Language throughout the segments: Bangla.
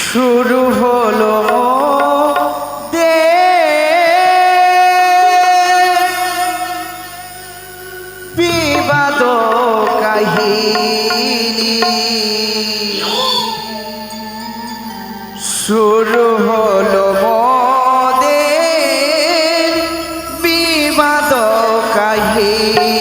শুরু হলো দে বিবাদ কাহিনী, শুরু হলো দে বিবাদ কাহিনী।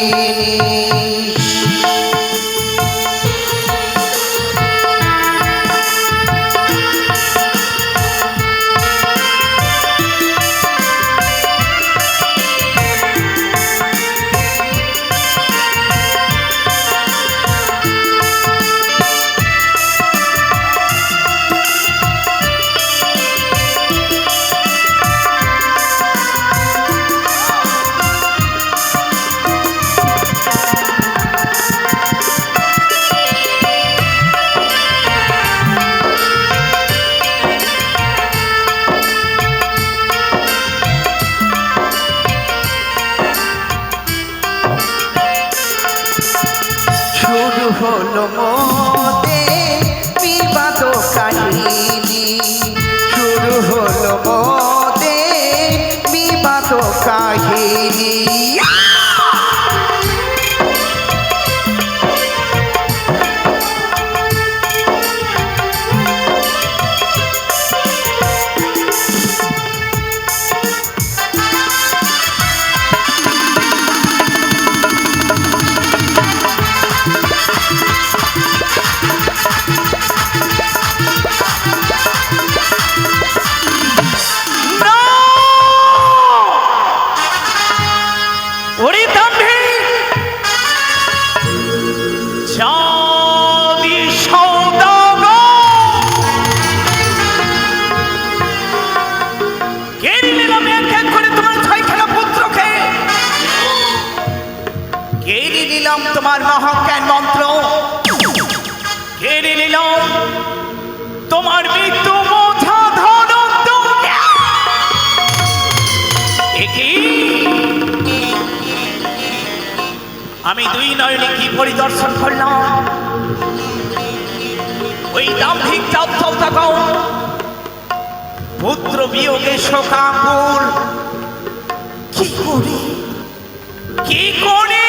হলো মোদে বিবাদ কাহিনী, শুরু হলো মোদে বিবাদ কাহিনী। তোমার মহাজ্ঞান মন্ত্র কেড়ে নিলাম, তোমার মৃত্যু মোছা ধন। আমি দুই নয়নে কি পরিদর্শন করলাম, ওই দাম্ভিক পুত্র বিয়োগে শোকাকুল। কি করি কি করি,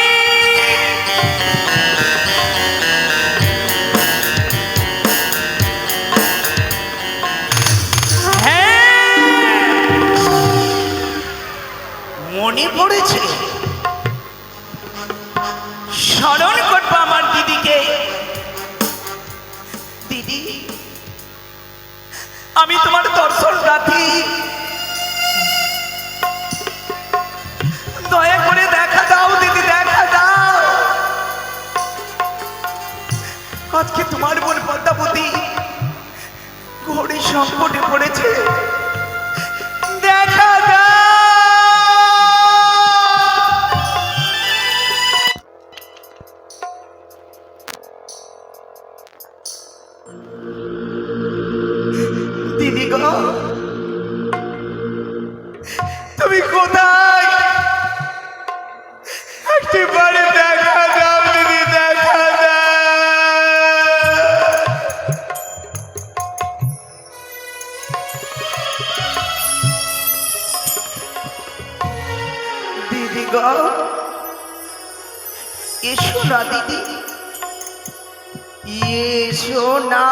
মনে পড়েছে স্মরণ করবো আমার দিদিকে। দিদি, আমি তোমার দর্শন রাখি, দয়া করে দেখা দাও দিদি, দেখা দাও। আজকে তোমার বোন পদ্মাবতী ঘোড়ে সংকটে পড়েছে, দেখা দাও। দিদি গো, তুমি কোথায়? একবারে দেখা দাও দিদি, দেখা দাও। দিদি গো, এসো না দিদি, এসো না।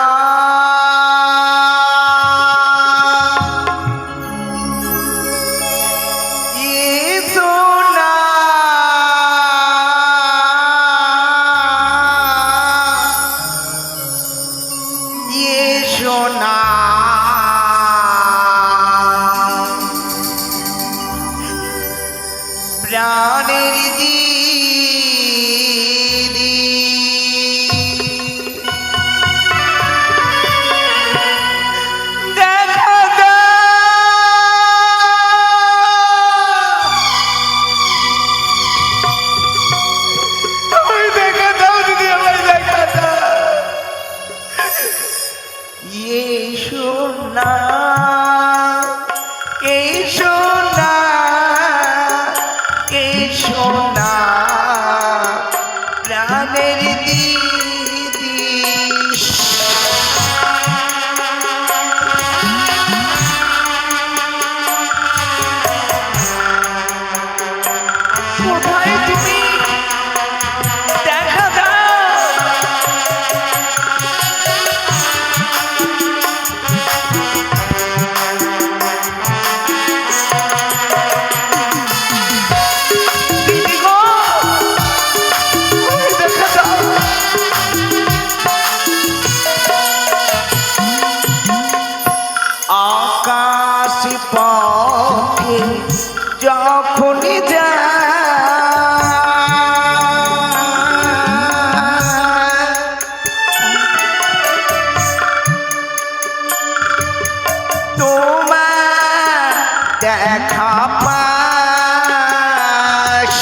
প্রাণের দিদি, না এসো না এসো না প্রাণের দিদি কোথায় তুমি দেখা দাও দিদি গো ওই দেখা দাও আকাশ পথে যখনই যায় তোমার দেখা পাস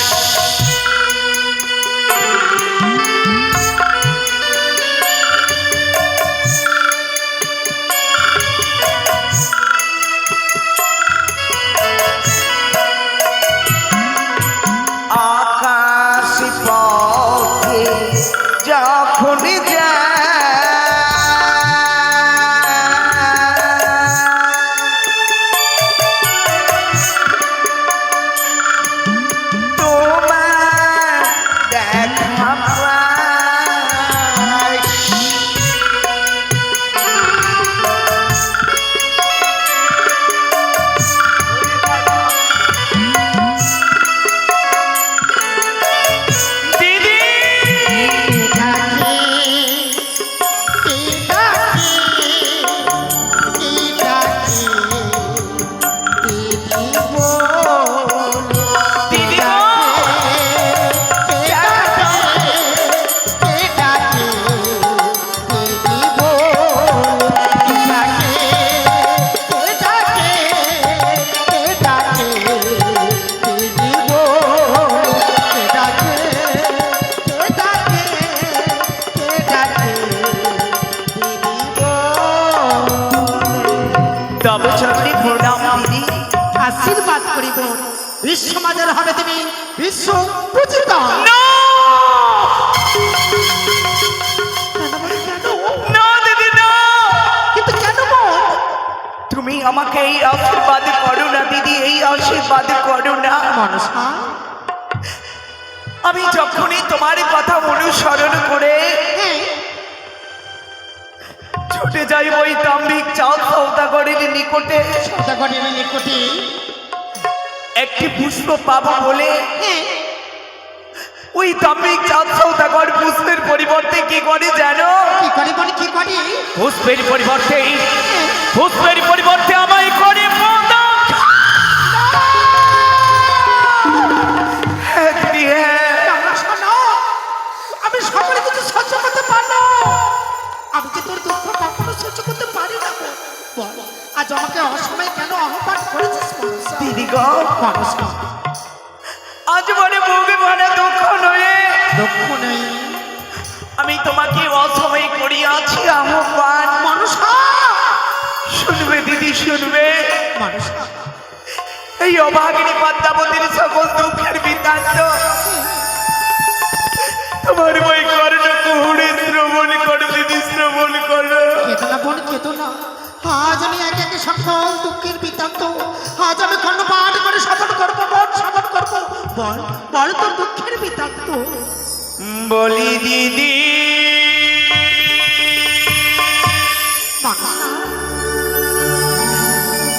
আকাশ পথে যখন তোমার দেখা পাই দিদি দিদি গো তবে চরণে প্রণাম দিদি আশীর্বাদ করিব বিশ্ব সমাজের হবে তুমি বিশ্ব পূজিত না না দিদি না কিন্তু কেন গো? তুমি আমাকে এই আশীর্বাদ করো না দিদি এই আশীর্বাদ করো না মনসা আমি যখনই তোমার কথা অনুসরণ করে ছুটে যাই ওই তাম্বিক চাঁদ সৌদাগরের নিকটে সদাগরের নিকটে একটি পুষ্প পাবো বলে ওই তাম্বিক চাঁদ সৌদাগর পুষ্পের পরিবর্তে কি করে জানো কি করে বলি কি করে পুষ্পের পরিবর্তে আমায় করে মোদক। হ্যাঁ দিদি, হ্যাঁ। মনসা না, আমি সকলে কিছু সহ্য করতে পারলো আমি যে তোর দুঃখ কখনো সহ্য করতে পারি না গো। বল আজ আমাকে অসময়ে কেন আহ্বান করেছিস মনসা? দিদি গো মনসা আজ মনে বুকে ভরা দুঃখ নয়ে দুঃখ নেই আমি তোমাকে অসময় করিয়াছি আহ্বান। মনসা শুনবে দিদি শুনবে মনসা এই অভাগিনী পদ্মাবতীর সকল দুঃখের বৃত্তান্ত তোমার বই কর্ণ কুহুড়ে শ্রবণ করো দিদি শ্রবণ করো। কেতো না বোন কেতো না আজ আমি একে একে সকল দুঃখের বৃত্তান্ত আজ আমি খণ্ডপাঠ করে শ্রবণ করবো বোন শ্রবণ করবো বল বল তোর দুঃখের বৃত্তান্ত বলি দিদি মনসা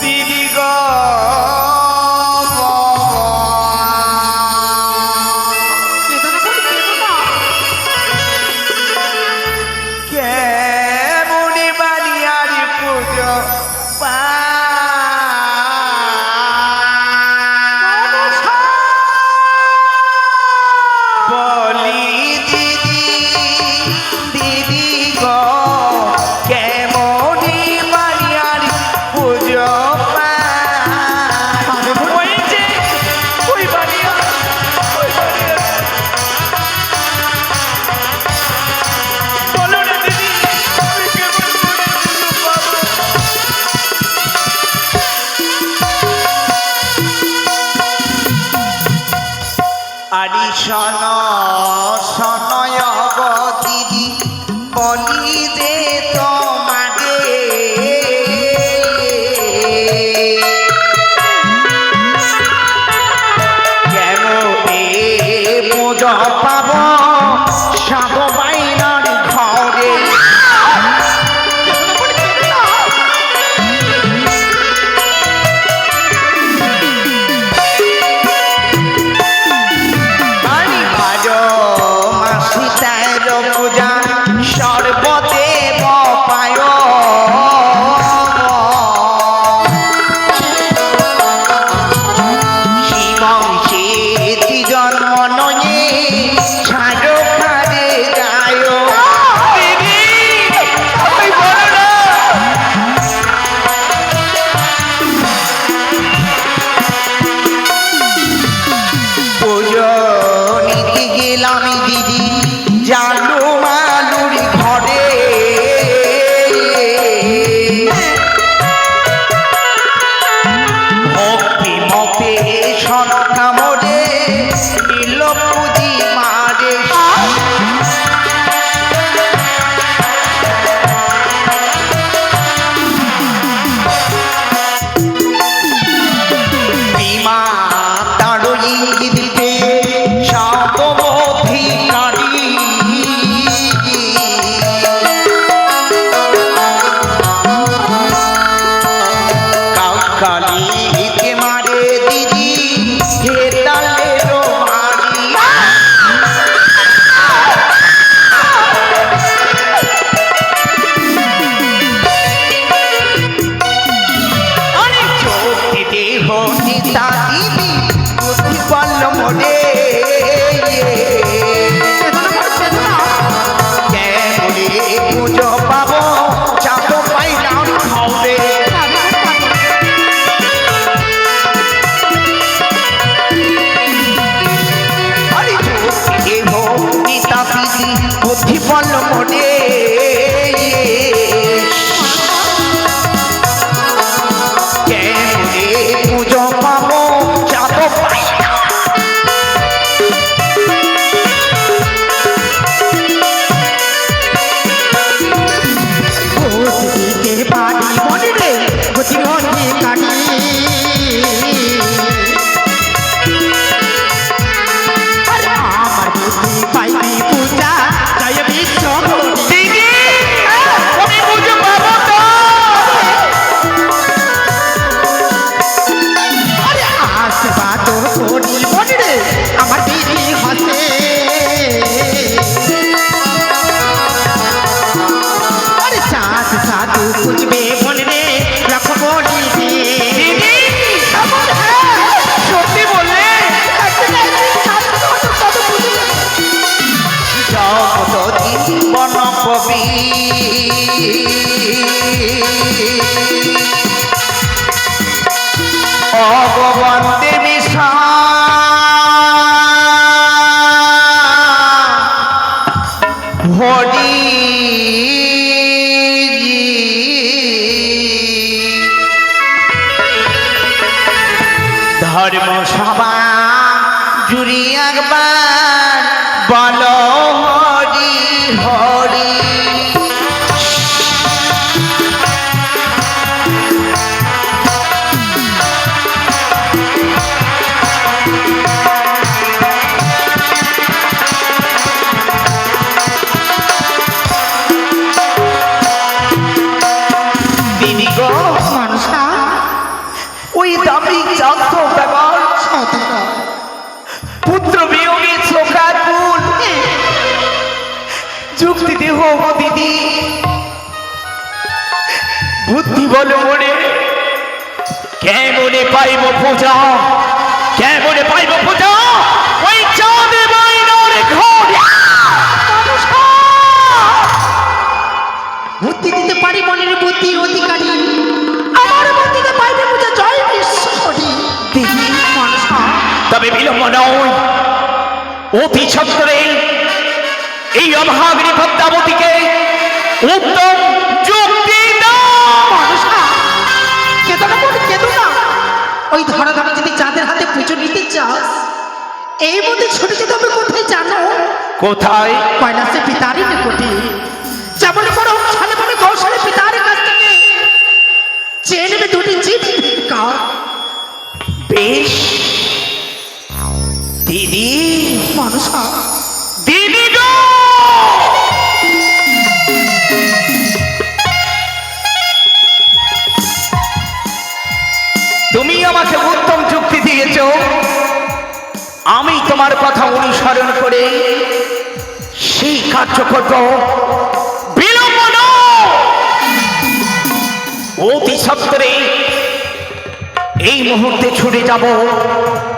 দিদি গো কেতো না বোন কেতো না কেমনি বানিয়ার পুজো বলি দিদি আরি শোন শোনয় গো দিদি বলি যে তোমাকে কেমনে পূজা পাব সাব বাইনার ঘরে আরি ভালো মাসি তেরো পূজা সর্বদেব পায় শিবং সেতি জন্ম নয়ে ছাড়ো খারে যায় দিদি ওই বলো না পুজো নিতে গেলাম দিদি জানু মালুর ঘরে ভক্তি মতে সন্ধ্যা মোড়ে দিল পুজি মারে বিমা তাড়ই দিদিকে সাতবধিকারী কাকালিকে মারে দিদি হেতালেরও মারি অনেক চোখে দেহ নিতা দিদি বুদ্ধি পারল মনে কেমনে পুজো পাবো চাপ পাইলাম খাওবে আরে চোখে দেহ নিতা দিদি বুদ্ধি পারল মনে কেমনে পুজো পাবো চাপ পাইলাম দিকে বাড়ি মনে রে গতি গতি কাটি আরে আমার বুদ্ধি পাইবি পূজা জয় বিশ্ব দিদি আমি পুজো পাবো তো আরে আশীর্বাদ করি মনে রে আমার দিদি হাসে আরে সাত সাধু খুঁজবে মনে রে রাখবো দিদি দিদি সত্যি বললে জগৎ বন কবি ভগবান দেবী হরি ধর্ম সভা জুড়ি একবার বল হরি হরি দিদি গো মানুষটা ওই দামি চাঁদ ব্যাপার পুত্র বিয়োগে চোখার ফুল যুক্তি দেহ দিদি বুদ্ধি বলো মনে কেমনে পাইব পূজা কেমনে পাইব পূজা ওই চাঁদে বাইনার ঘর বুদ্ধি দিতে পারি মনের বুদ্ধির অধিকারী আমার বুদ্ধিতে পাইবে পূজা জয় বিশ্বরি দিদি মানুষটা তবে বিলম্ব নয় অতি সত্তরে এই অভাগ্নি পদ্মাবতীকে উত্তম যুক্তি দাও মানুষটা কেদো না ওই ধরা ধরা যদি চাঁদের হাতে পুজো নিতে চাস এই মধ্যে ছুটে যেতে হবে কোথায় জানো? কোথায়? কৈলাসে পিতারই নিকটে। যেমন করো সালে বলে কৌশলে পিতার কাছ থেকে চেয়ে নেবে দুটি চিঠি ভিক্ষার। বেশ দিদি, মানুষা দিদি গো, তুমি আমাকে উত্তম যুক্তি দিয়েছ। আমি তোমার কথা অনুসরণ করে সেই কার্য করব। বিলম্ব নয়, অতি সত্বরে এই মুহূর্তে ছুটে যাব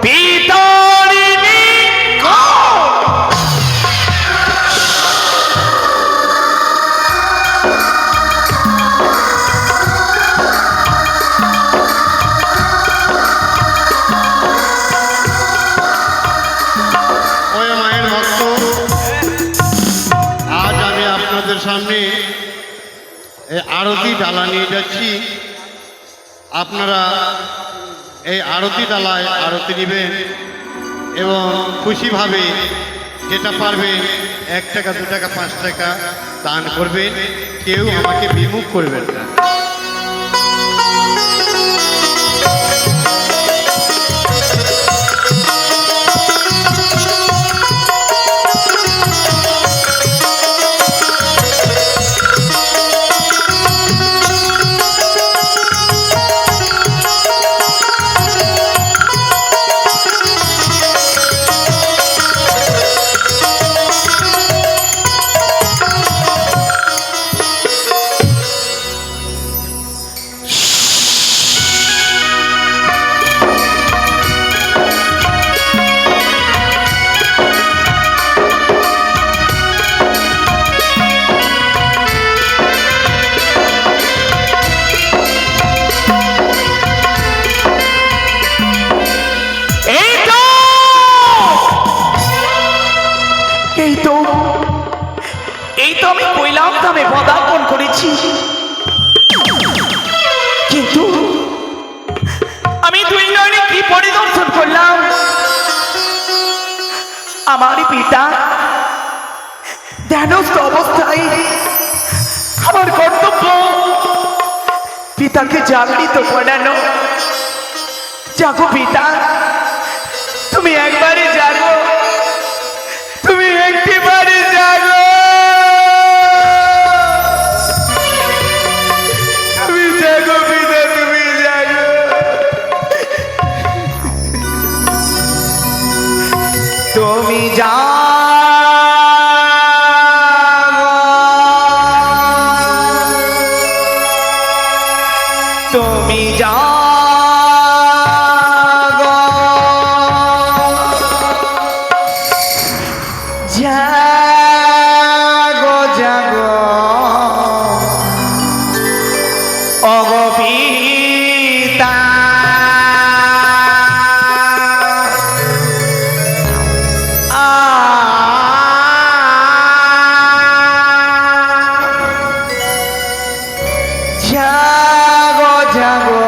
পিতার নিকট। ওই মায়ের ভক্ত, আজ আমি আপনাদের সামনে এই আরতি ডালা নিয়ে যাচ্ছি। আপনারা এই আরতি ডালায় আরতি নেবেন এবং খুশিভাবে যেটা পারবেন 1 টাকা 2 টাকা 5 টাকা দান করবেন। কেউ আমাকে বিমুখ করবেন না। এই তো আমি কৈলাস ধামে পদার্পণ করেছি, কিন্তু আমি 2 নয়নে কি পরিদর্শন করলাম। আমার পিতা ধ্যানস্থ অবস্থায়। আমার কর্তব্য পিতাকে জাগরিত করানো। জাগো পিতা, তুমি একবারে জাগো, তুমি একবারে জাগো, তুমি জাগো পিতা, তুমি জাগো। তুমি জাগো, তুমি জাগো, জাগো জাগো ওগো পিতা। জাগো জাগো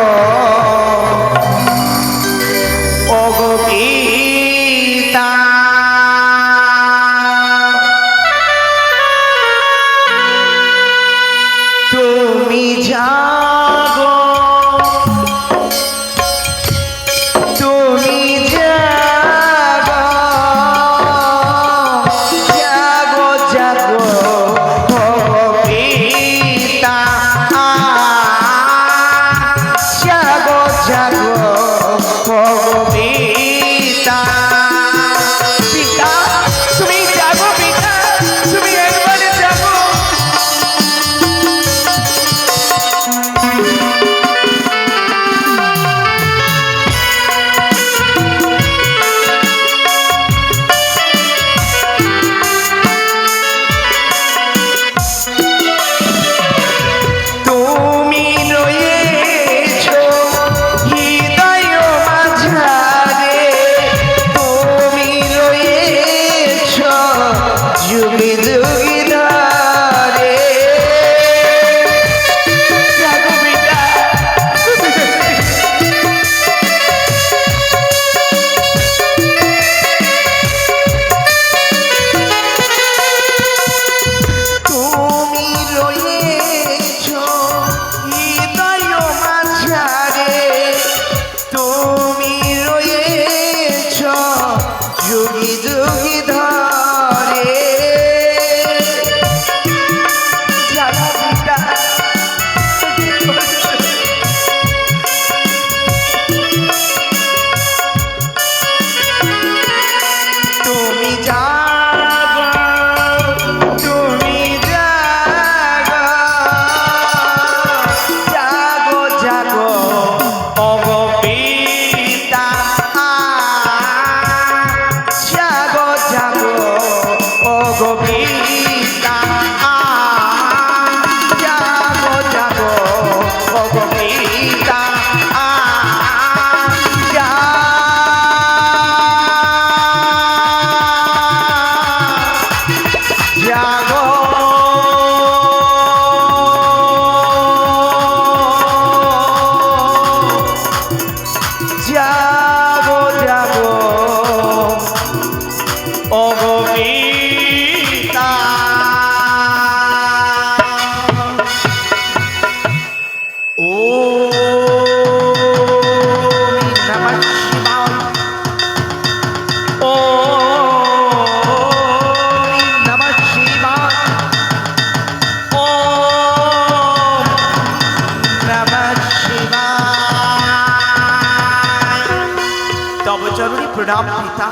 চরণে প্রণাম পিতা।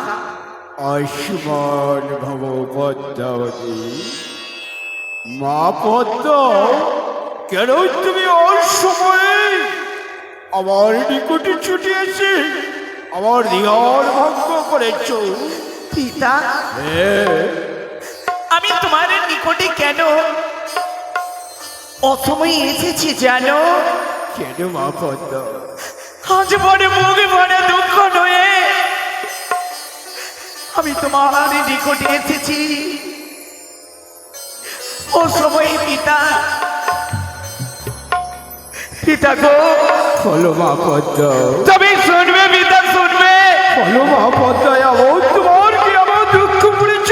আয়ুষ্মান ভব পদ্মাবতী। মা পদ্ম, কেন তুমি অসময়ে আমার নিকটে ছুটে এসে আমার হৃদয় ভঙ্গ করেছ? পিতা, আমি তোমার নিকটে কেন অসময়ে এসেছি জানো? কেন মা পদ্ম? আজ মনে মুখে ভরে দুঃখ নয়ে আমি তোমার নিকটে এসেছি ও সময় পিতা। পিতা গো, বলো মা পদ্ম, তবে শুনবে পিতা, শুনবে। বলো মা পদ্ম, এমন তোমার কি আমার দুঃখ পড়েছ?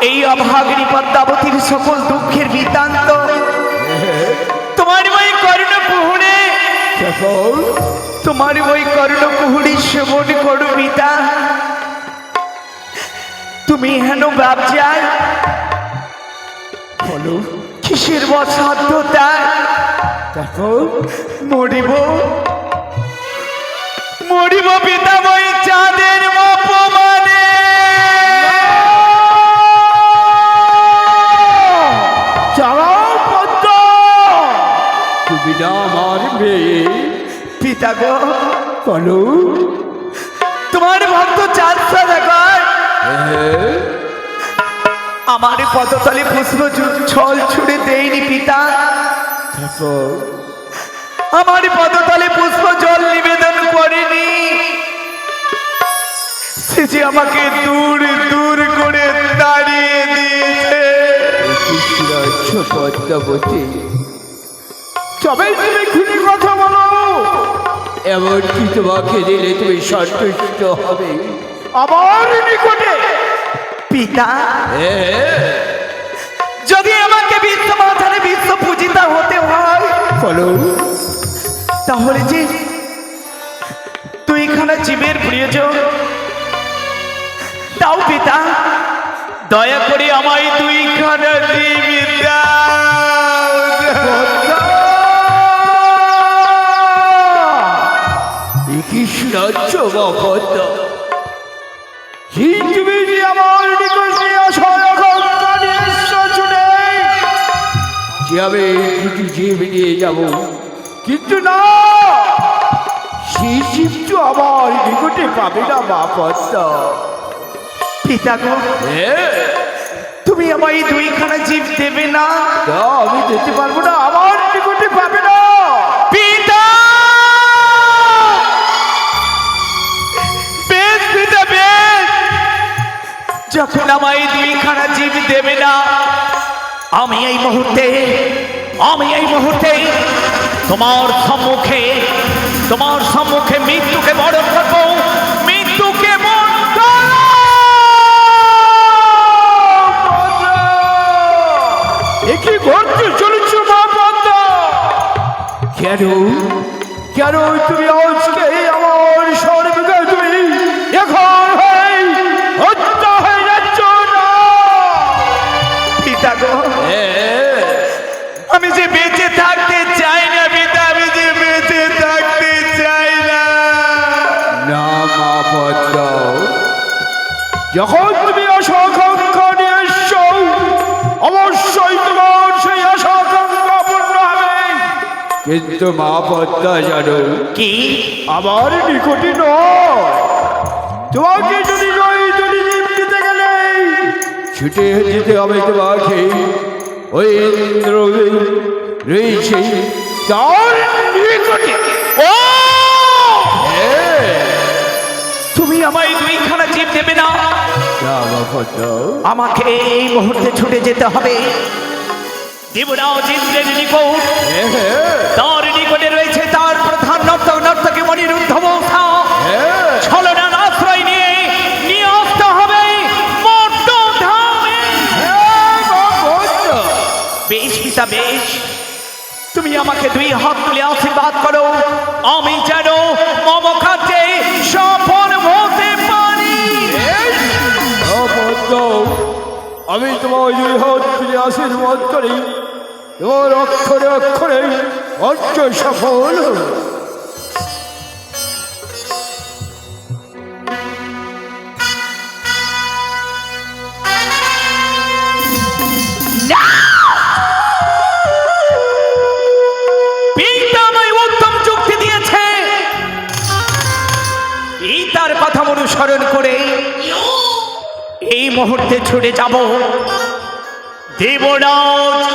এই অভাগিনী পদ্মাবতীর সকল দুঃখের বৃত্তান্ত তোমার ওই কর্ণকুহুরে, তোমার ওই কর্ণকুহুরে শ্রবণ করো পিতা। তুমি হেন ব্যবসায় বলো, কিসের বসাধ্যতা? দেখো মরিব, মরিব পিতা ওই চাঁদের অপমানে। চালাও পদ্ম, তুমি না আমার মেয়ে। পিতা গো, বলো, তোমার ভক্ত চাঁদ সাদাগর আমার পদতলে পুষ্প ছল ছুড়ে দেয়নি পিতা। দেখো আমার পদতলে পুষ্প জল নিবেদন করেনি, সে যে আমাকে দূর দূর করে দাঁড়িয়ে দিয়েছে। পদ্মাবতী, তবে তুমি খুলে কথা বলো, এমন কি তোমাকে দিলে তুমি সন্তুষ্ট হবে আমার নিকটে? পিতা, যদি আমাকে বিশ্ব মাঝারে বিশ্ব পূজিতা হতে হয়, বলো, তাহলে যে দুইখানা জীবের প্রিয়জন দাও পিতা, দয়া করে আমায় দুইখানা জীব দাও। কি শুনাচ্ছ মা পদ্ম? তুমি যে আমার নিকটে আসো এখন ছুটে যে আমি দুটি জীব নিয়ে যাব, কিন্তু না, সেই জীব তো আমার নিকটে পাবে না মা পদ্ম। পিতা গো, তুমি আমায় দুইখানা জীব দেবে না? না, আমি যেতে পারবো না, আমার নিকটে পাবে না। পিতা, বেশ পিতা বেশ, যখন আমায় দুইখানা জীব দেবে না, আমি এই মুহূর্তে তোমার সম্মুখে মৃত্যুকে বরণ করবো, মৃত্যুকে বরণ করবো। কি করতে চলেছ মা পদ্ম? কেন কেন তুমি আজকে আমার সর্বকে তুমি এখন হত্যা হয়ে যাচ্ছ না? পিতা গো, আমি যে বেঁচে থাকতে চাই না পিতা, আমি যে বেঁচে থাকতে চাই না। না মা পদ্ম, যখন তুমি আশাকাঙ্ক্ষা নিয়ে এসছো, অবশ্যই তোমার সেই আশাকাঙ্ক্ষা পূর্ণ হবে। কিন্তু মা পদ্মা জানো কি? আমার নিকটে নয়, তোমাকে যদি জীব দিতে গেলে ছুটে যেতে হবে তোমাকে ওই ইন্দ্র রয়েছে তার নিকটে। ও, তুমি আমায় দুইখানা জীব দেবে না? আমাকে এই মুহূর্তে ছুটে যেতে হবে দেবরাজ ইন্দ্রের নিকট। তার নিকটে রয়েছে তার প্রধান নর্তকী মণির ঊর্ধ্বমূষা। ছলনার আশ্রয় নিয়ে আসতে হবে মর্তধামে। বেশ পিতা বেশ, তুমি আমাকে দুই হাত তুলে আশীর্বাদ করো, আমি যেন মম কাজে সফল হতে পারি। আমি তোমার দুই হাত তুলে আশীর্বাদ করি, তোমার অক্ষরে অক্ষরে অর্থ সফল। অনুসরণ করে এই মুহূর্তে ছুটে যাব দেবরাজ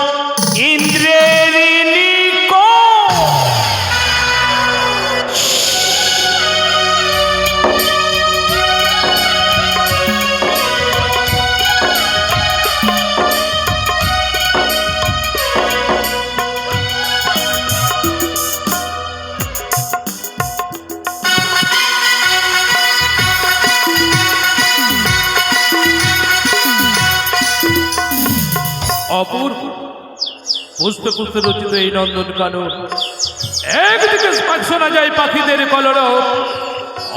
ইন্দ্রের নিকট। অপূর্ব পুষতে পুষতে রচিত এই নন্দন কানন, একদিকে শোনা যায় পাখিদের কলরব,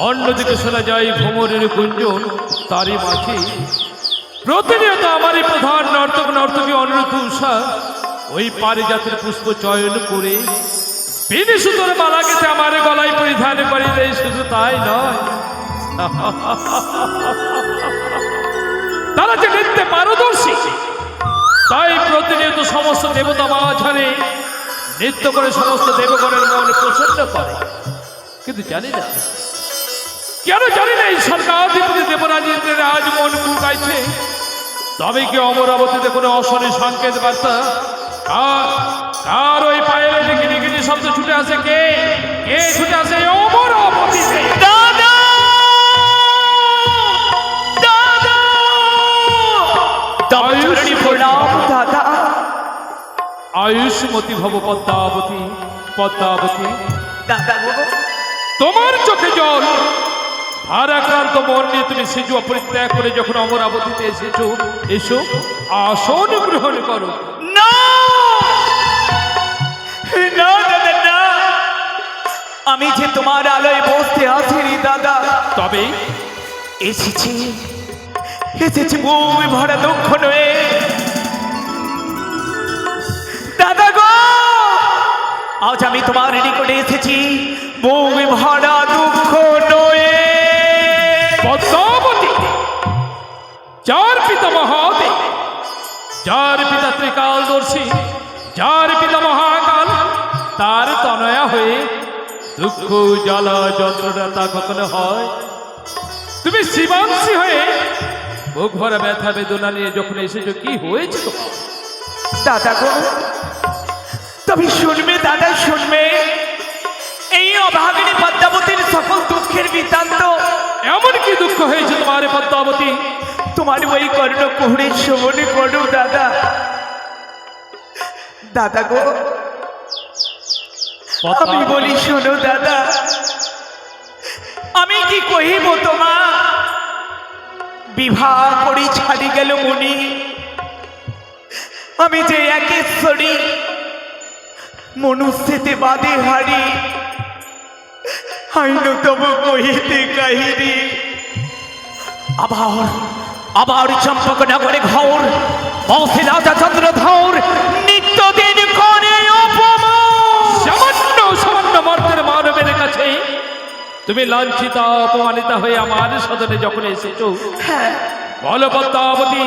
অন্যদিকে শোনা যায় ভ্রমরের গুঞ্জন। তারই মাঝে প্রতিনিয়ত আমারই প্রধান নর্তক নর্তকী অনুরূপ উষা ওই পারিজাতের পুষ্প চয়ন করে বিনি সুতোর মালা গেছে আমার গলায় পরিধান করে দেয়। শুধু তাই নয়, তারা যে নৃত্যে পারদর্শী, তাই প্রতিনিয়ত সমস্ত দেবতা মাঝারে নৃত্য করে সমস্ত দেবগণের মন প্রসন্ন করে। কিন্তু জানি না কেন, জানি না এই স্বর্গাধিপতি দেবরাজ ইন্দ্রের আজ মন কুকাইছে। তবে কি অমরাবতীতে কোনো অশনি সংকেত বার্তা? আর ওই পায়ের দিকে নিকিনি শব্দ ছুটে আসে? কে কে ছুটে আসে অমরাবতীতে? দাদা, দাদা, তব চরণে প্রণাম দাদা। আয়ুষ্মতী ভব পদ্মাবতী, পদ্মাবতী, দাদা গো, তোমার চোখে জল, ভারাক্রান্ত মন নিয়ে তুমি সিজু পরিত্যাগ করে যখন অমরাবতীতে এসেছো, এসো আসন গ্রহণ করো। না না দাদা না, আমি যে তোমার আলোয় বসতে আসিনি দাদা, তবে এসেছি এসেছি বই ভরা দুঃখ নয়ে দাদা গো। আজ আমি তোমার নিকটে এসেছি বই ভরা দুঃখ নয়ে। পদ্মাবতী, যার পিতা মহাদেব, যার পিতা ত্রিকালদর্শী, যার পিতা মহাকাল, তার তনয়া হয়ে দুঃখ জ্বালা যন্ত্রণা তা কখনো হয়? তুমি শিবাংশী হয়ে বুক ভরা ব্যথা বেদনা নিয়ে যখন এসেছো, কি হয়েছে তোমার? দাদা গো, তবে শুনবে দাদা, শুনবে এই অভাগিনী পদ্মাবতীর সকল দুঃখের বৃত্তান্ত। এমন কি দুঃখ হয়েছে তোমার পদ্মাবতী? তোমার ওই কর্ণকুহরে শ্রবণ করো দাদা। দাদা গো, আমি বলি শোনো দাদা, আমি কি কহিব তোমা, বিবাহ করি ছাড়ি গেল মুনি, আমি যে একেশ্বরী মনুষ্যতে বাদে হারি, আইনতম কহিতে কাহিনী। আবার আবার চম্পকনগরে ঘর বসে রাজা চন্দ্রধর, নিত্যদিন করে অপমান। সামান্য সামান্য মর্তের মানবের কাছে তুমি লাঞ্ছিতা অপমানিতা হয়ে আমার সদনে যখন এসেছো, বলো পদ্মাবতী,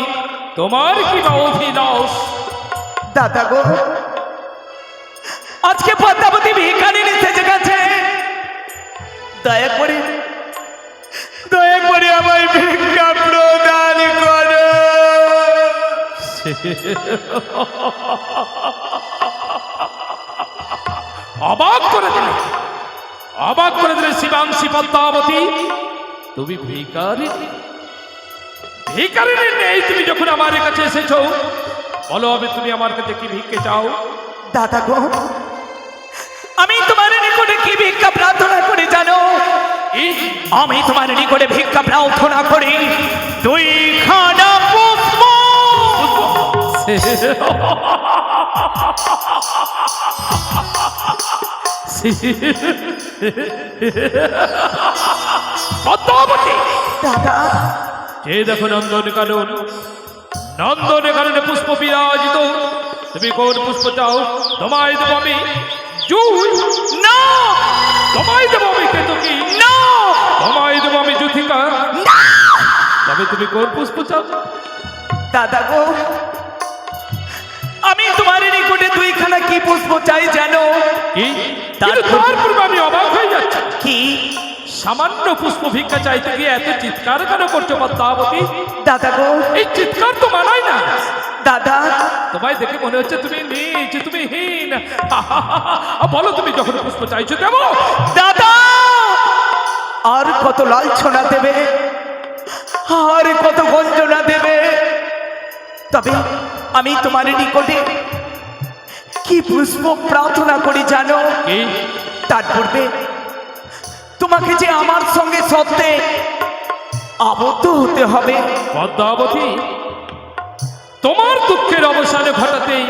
তোমার কি বা অভিলাষ? দাদা গো, আজকে পদ্মাবতী ভিখারিনী সেজে গেছে, দয়া করে দয়া করে আমায় ভিক্ষা প্রদান করো। অবাক করে দিলে, অবাক করে দিলে শিবাংশী পদ্মাবতী। তুমি ভিখারিনী, ভিখারিনী নেই তুমি যখন আমার কাছে এসেছো, বলো আমি তুমি আমার কাছে কি ভিক্ষে চাও? দাদা গো, আমি তোমার নিকটে কি ভিক্ষা প্রার্থনা করি জানো? আমি তোমার নিকটে ভিক্ষা প্রার্থনা করি দুইখানা পুষ্প। পদ্মাবতী, দাদা, যে দেখো নন্দন কানন, নন্দন কাননে পুষ্প বিরাজিত, তুমি কোন পুষ্প চাও? তোমায় দেবো আমি জুই, না তোমায় দেবো আমি কেতকী, না তোমায় দেবো আমি যুথিকা। তবে তুমি কোন পুষ্প চাও? দাদা গো, আমি তোমার নিকটে দুইখানা কি পুষ্প চাই জানো? কি? তার কিন্তু তার পূর্বে আমি অবাক হয়ে যাচ্ছি। কি? সামান্য পুষ্প ভিক্ষা চাইতে গিয়ে এত চিৎকার কেন করছো পদ্মাবতী? দাদা গো, এই চিৎকার তো মানায় না। দাদা তোমায় দেখে মনে হচ্ছে তুমি নীচ, তুমি হীন। বলো তুমি যখন পুষ্প চাইছো দেবো। দাদা, আর কত লাঞ্ছনা দেবে, আর কত গঞ্জনা দেবে? তবে আমি তোমার নিকটে কি পুষ্প প্রার্থনা করি জানো? কি? তার পূর্বে তোমাকে যে আমার সঙ্গে সত্যে আবদ্ধ হতে হবে। পদ্মাবতী, তোমার দুঃখের অবসানে ঘটাতেই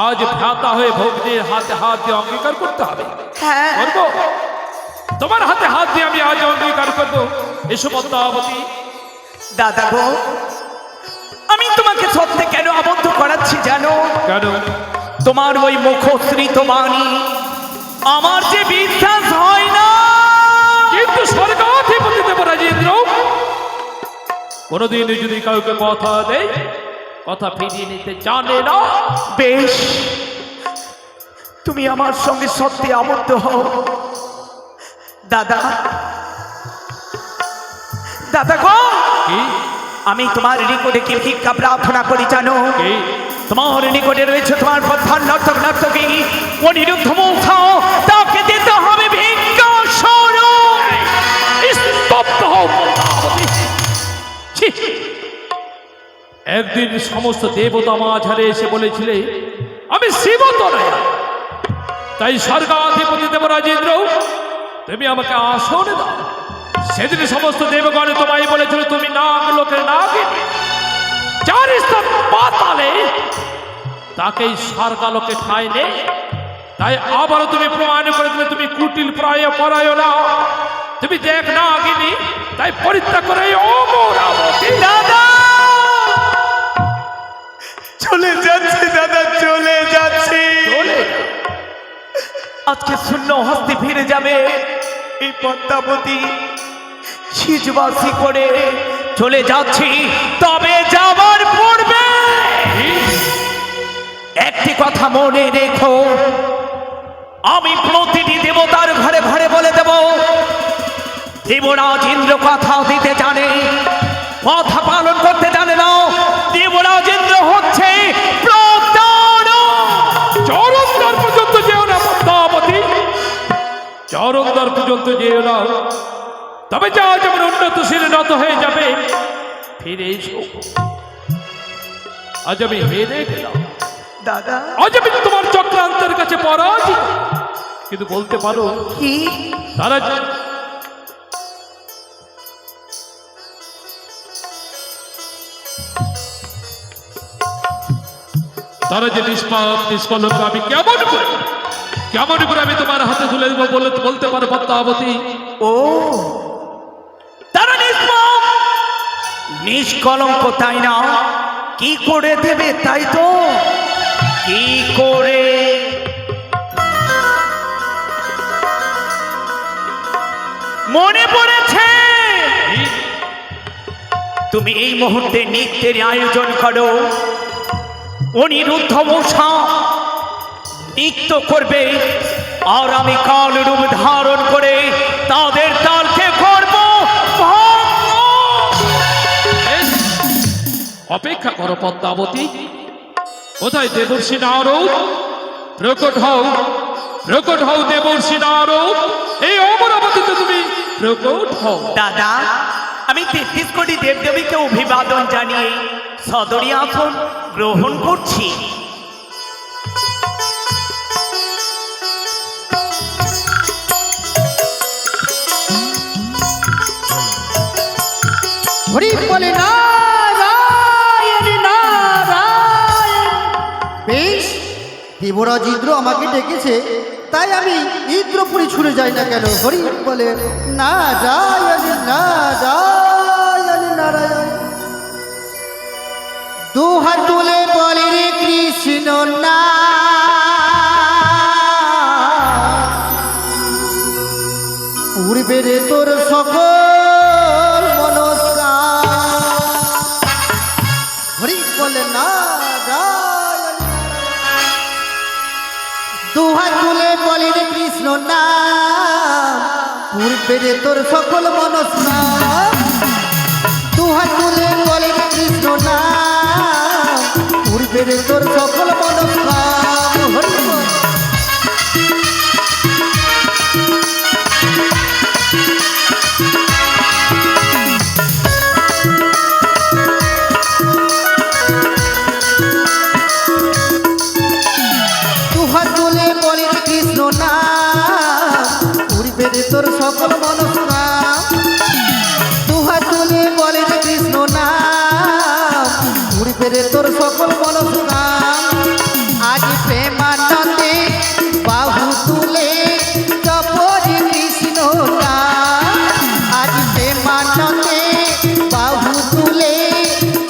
আজ ভ্রাতা হয়ে ভগ্নের হাতে হাত দিয়ে অঙ্গীকার করতে হবে। হ্যাঁ, করবো, তোমার হাতে হাত দিয়ে আমি আজ অঙ্গীকার করবো। এসো পদ্মাবতী। দাদা গো, আমি তোমাকে সত্যে কেন আবদ্ধ করাচ্ছি জানো? কেন? তোমার ওই মুখশ্রিত বাণী আমার যে বিশ্বাস হয় না। কিন্তু স্বর্গাধিপতি দেবরাজেন্দ্র কোনোদিন যদি কাউকে কথা দেয়, কথা ফিরিয়ে নিতে জানে না। বেশ, তুমি আমার সঙ্গে সত্যি আবদ্ধ হও। দাদা, দাদা গো, কি? আমি তোমার নিকটে কি ভিক্ষা প্রার্থনা করি জানো? কি? তোমার নিকটে রয়েছে তোমার প্রধান নর্তক নর্তকী অনিরুদ্ধ মূর্ছা, তাকে দিতে হবে ভিক্ষা স্বরূপ। স্তব্ধ হও পদ্মাবতী। ছি! একদিন সমস্ত দেবতা মাঝারে এসে বলেছিলে আমি শিবতনয়া, তাই স্বর্গাধিপতি দেবরাজেন্দ্র তুমি আমাকে আসন দাও। সেদিন সমস্ত দেবগণে তোমায় বলেছিল তুমি নাগ লোকের নাগিনী, যার স্থান পাতালে তাকেই স্বর্গালোকে ঠাঁই নেই। তাই আবারও তুমি প্রমাণ করে দিলে তুমি কুটিল প্রায় পরায় না, তুমি দেখ নাগিনী, তাই পরিত্যাগ করে অমরাবতী। দাদা চলে যাচ্ছে, দাদা চলে যাচ্ছে। চলে আজকে শূন্য হস্তে ফিরে যাবে এই পদ্মাবতী। সিজবাসী করে চলে যাচ্ছি, তবে যাবার পূর্বে একটি কথা মনে রেখো, আমি প্রতিটি দেবতার ঘরে ঘরে বলে দেব দেবরাজ ইন্দ্র কথা দিতে জানে, কথা পালন করতে জানে না। দেবরাজ ইন্দ্র হচ্ছে চরণদ্বার পর্যন্ত যেও না পদ্মাবতী, চরণদ্বার পর্যন্ত যেও না। তবে যা যেমন উন্নত শিরে নত হয়ে যাবে, ফিরে এসো। আজ আমি হেরে গেলাম, দাদা। আজ আমি তোমার চক্রান্তের কাছে পরাজিত। কিন্তু বলতে পারো কি? তারা তারা যে নিষ্পাপ নিষ্কলঙ্ক, আমি কেমন করে আমি তোমার হাতে তুলে দেবো বলতে পারো পদ্মাবতী? ও, তারা নিষ্কলঙ্ক তাই না? কি করে দেবে তাই তো? কি করে? মনে পড়েছে, তুমি এই মুহূর্তে নৃত্যের আয়োজন করো। অনিরুদ্ধ মূষা নৃত্য করবে, আর আমি কাল রূপ ধারণ করে তাদের তালকে করব ভঙ্গ। অপেক্ষা করো পদ্মাবতী। কোথায় দেবর্ষি নারদ? প্রকট হও দেবর্ষি নারদ, এই অমরাবতীতে তুমি প্রকট হও। দাদা, আমি 33 কোটি দেবদেবীকে অভিবাদন জানিয়ে সদরী আসন গ্রহণ করছি। হরি বলে নারায়ণ নারায়ণ। বেশ, দেবরাজ ইন্দ্র আমাকে ডেকেছে, তাই আমি ইন্দ্রপুরী ছুটে যাই না কেন? হরি বলে নারায়ণ নারায়ণ নারায়ণ। দুহাত তুলে বলে রে কৃষ্ণ না, উড়বে রে তোর সকল মনস্কার। হরি বলে নারায়ণ। দুহাত তুলে বলে রে কৃষ্ণ নাম, পূর্বেরে তোর সকল মনস্কামনা দুহাত তুলে বলে কৃষ্ণ নাম পূর্বেরে তোর সকল মনস্কামনা হরি বল। দুহাত তুলে বলে কৃষ্ণ নাম পূর্বেরে তোর সকল মনস্কামনা দুহাত তুলে বলে কৃষ্ণ নাম পূর্বেরে তোর সকল মনস্কামনা আজ প্রেমানন্দে বাহু তুলে জপরে কৃষ্ণ নাম আজ প্রেমানন্দে বাহু তুলে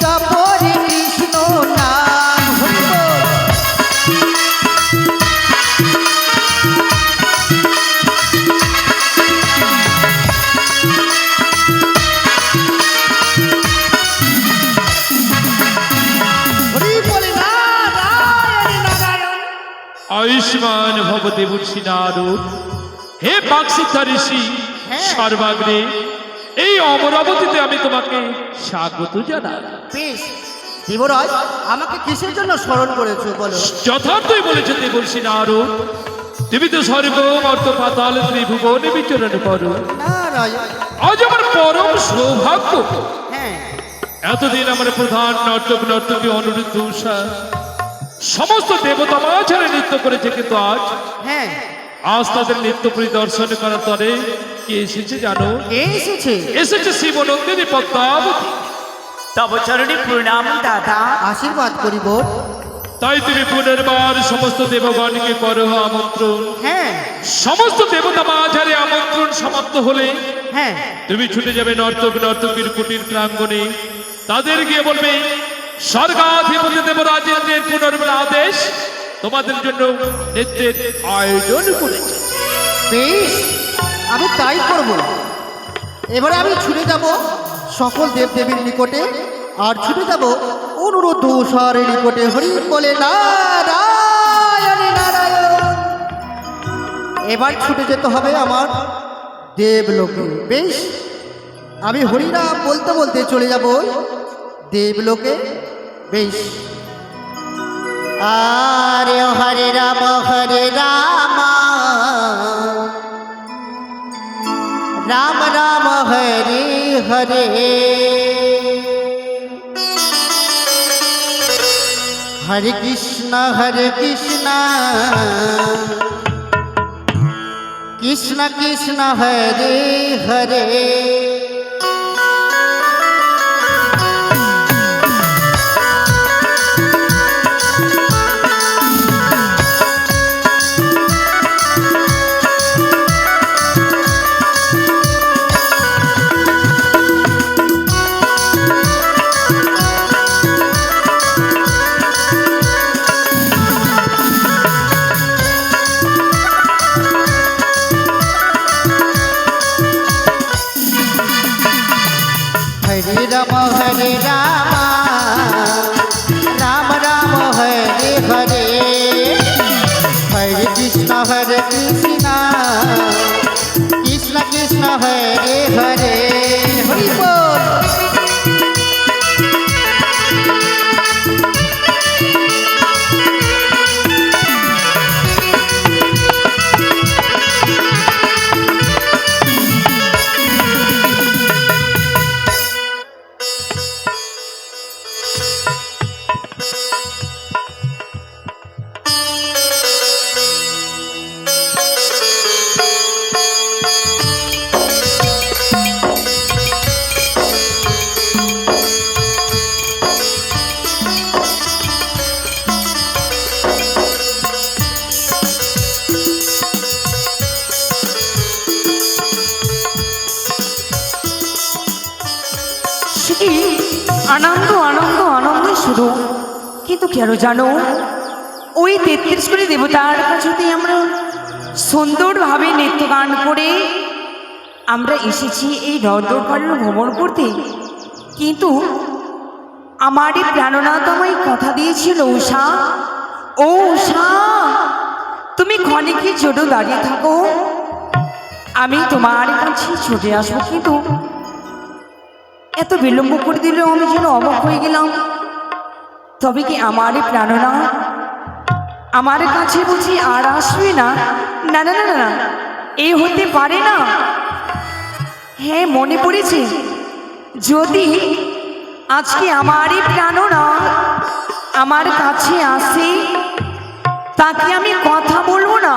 জপরে কৃষ্ণ নাম হরি বল। হরি বলে নারায়ণ নারায়ণ। আয়ুষ্মান ভব দেবর্ষি নারদ, হে বাক্সিদ্ধা ঋষি সর্বাগ্রে, এই অমরাবতীতে আমি তোমাকে স্বাগত জানাই। বেশ দেবরাজ আমাকে কিসের জন্য স্মরণ করেছো বলো। যথার্থই বলেছে দেবর্ষি নারদ, তুমি তো স্বর্গ মর্ত পাতাল ত্রিভুবনে বিচরণ করো। নারায়ণ। আজ আমার পরম সৌভাগ্য, হ্যাঁ এতদিন আমার প্রধান নর্তক নর্তকী অনুরুদ্ধ উষা সমস্ত দেবতা মাঝারে নৃত্য করেছে, কিন্তু হ্যাঁ আজ তাদের নৃত্য পরিদর্শন করার পরে কে এসেছে জানো? কে এসেছে? এসেছে শিবনন্দিনী পদ্মাবতী। তব চরণে প্রণাম দাদা। আশীর্বাদ করি বোন। তাই তুমি পুনর্বার সমস্ত দেবগণকে করো আমন্ত্রণ। হ্যাঁ সমস্ত দেবতা মাঝারে আমন্ত্রণ সমাপ্ত হলে হ্যাঁ তুমি ছুটে যাবে নর্তক নর্তকীর কুটির প্রাঙ্গণে, তাদের গিয়ে বলবে স্বর্গাধিপতি দেবরাজেন্দ্রের পুনর্বার আদেশ তোমাদের জন্য নৃত্যের আয়োজন করেছে। বেশ আমি তাই করব। এবারে আমি ছুটে যাব সকল দেবদেবীর নিকটে আর ছুটে যাব অনুরোধ উষার নিকটে। হরি বলে নারায়ণ নারায়ণ। এবার ছুটে যেতে হবে আমার দেবলোকে। বেশ আমি হরিনাম বলতে বলতে চলে যাব দেবলোকে। বেশ আরে হরে রাম রাম রাম হরে হরে হরে কৃষ্ণ কৃষ্ণ কৃষ্ণ হরে হরে। हरे राम राम राम हरे हरे हरे कृष्ण कृष्ण कृष्ण हरे हरे। हरि बोल। আনন্দ আনন্দ আনন্দ শুধু, কিন্তু কেন জানো, ওই 33 কোটি দেবতার কাছে আমরা সুন্দরভাবে নৃত্য গান করে আমরা এসেছি এই নন্দনকানন ভ্রমণ করতে, কিন্তু আমার এই প্রাণনাথ আমায় কথা দিয়েছিল উষা, ও উষা তুমি ক্ষণিকের জন্য দাঁড়িয়ে থাকো, আমি তোমার কাছে ছুটে আসবো, কিন্তু এত বিলম্ব করে দিলেও আমি যেন অবাক হয়ে গেলাম। তবে কি আমার প্রাণনা আমার কাছে বুঝি আর আসবে না? না না না না না, এ হতে পারে না। হ্যাঁ, মনে পড়েছে, যদি আজকে আমারই প্রাণনা আমার কাছে আসে, তাকে আমি কথা বলবো না।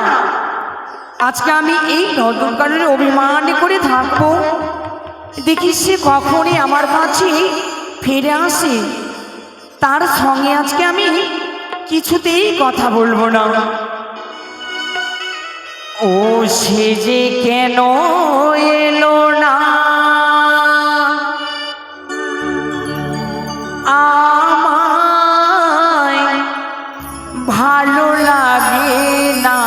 আজকে আমি এই নন্দনকাননে অভিমান করে থাকবো, দেখি সে কখনই আমার কাছে ফিরে আসে। তার সঙ্গে আজকে আমি কিছুতেই কথা বলবো না। ও সে যে কেন এলো না, আমায় ভালো লাগে না।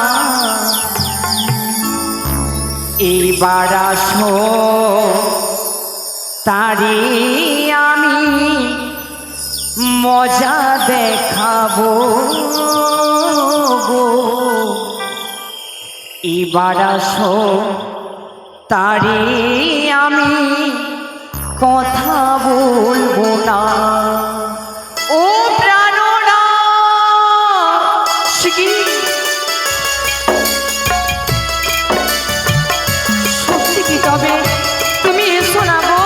এইবার আসো, তারে আমি মজা দেখাবো গো। এবার আসো, তারে আমি কথা বলবো না। ও প্রাণনা, সত্যি কি তবে তুমি এসো না গো?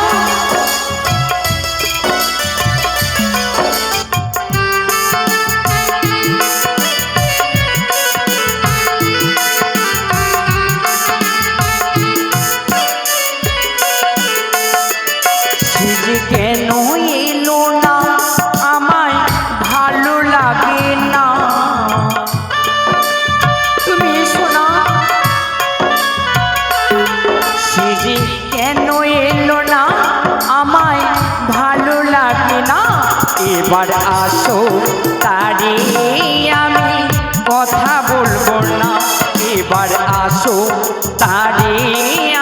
কেন এলো না, আমায় ভালো লাগে না। তুমি এসো না। সে যে কেন এলো না, আমায় ভালো লাগে না। এবার আসো, তারে আমি কথা বলবো না। এবার আসো, তারে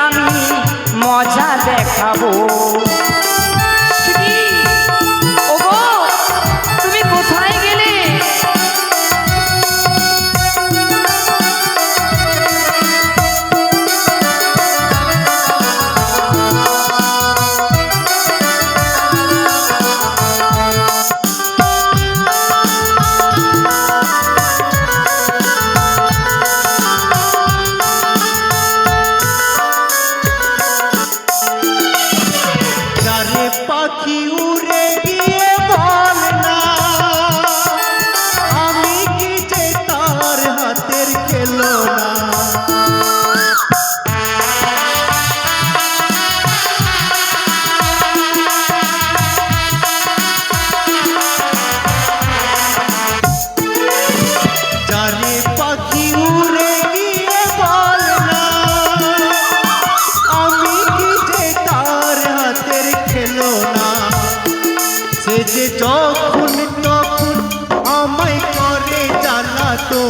আমি মজা দেখাবো। তুমি কোথায় গেলে? যারে পাখি উড়ে গিয়ে বল না, আমি কি যে তার হাতের খেলনা। যারে পাখি উড়ে গিয়ে বল না, আমি কি যে তার হাতের খেলনা। সে যে যখন তখন আমায় করে জ্বালাতো,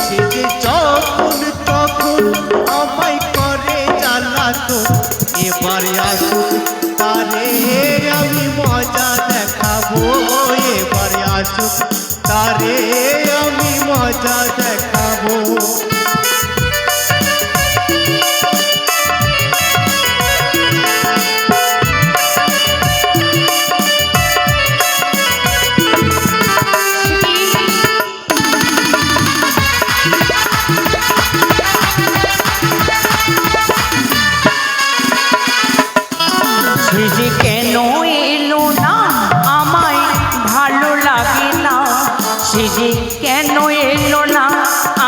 সে যে যখন তখন আমায় করে জ্বালাতো। এবারে আসুক, তারে আমি মজা দেখাবো। এবারে আসুক, তারে আমি মজা দেখাবো। সে যে কেন এলো না, আমায় ভালো লাগে না। সে যে কেন এলো না,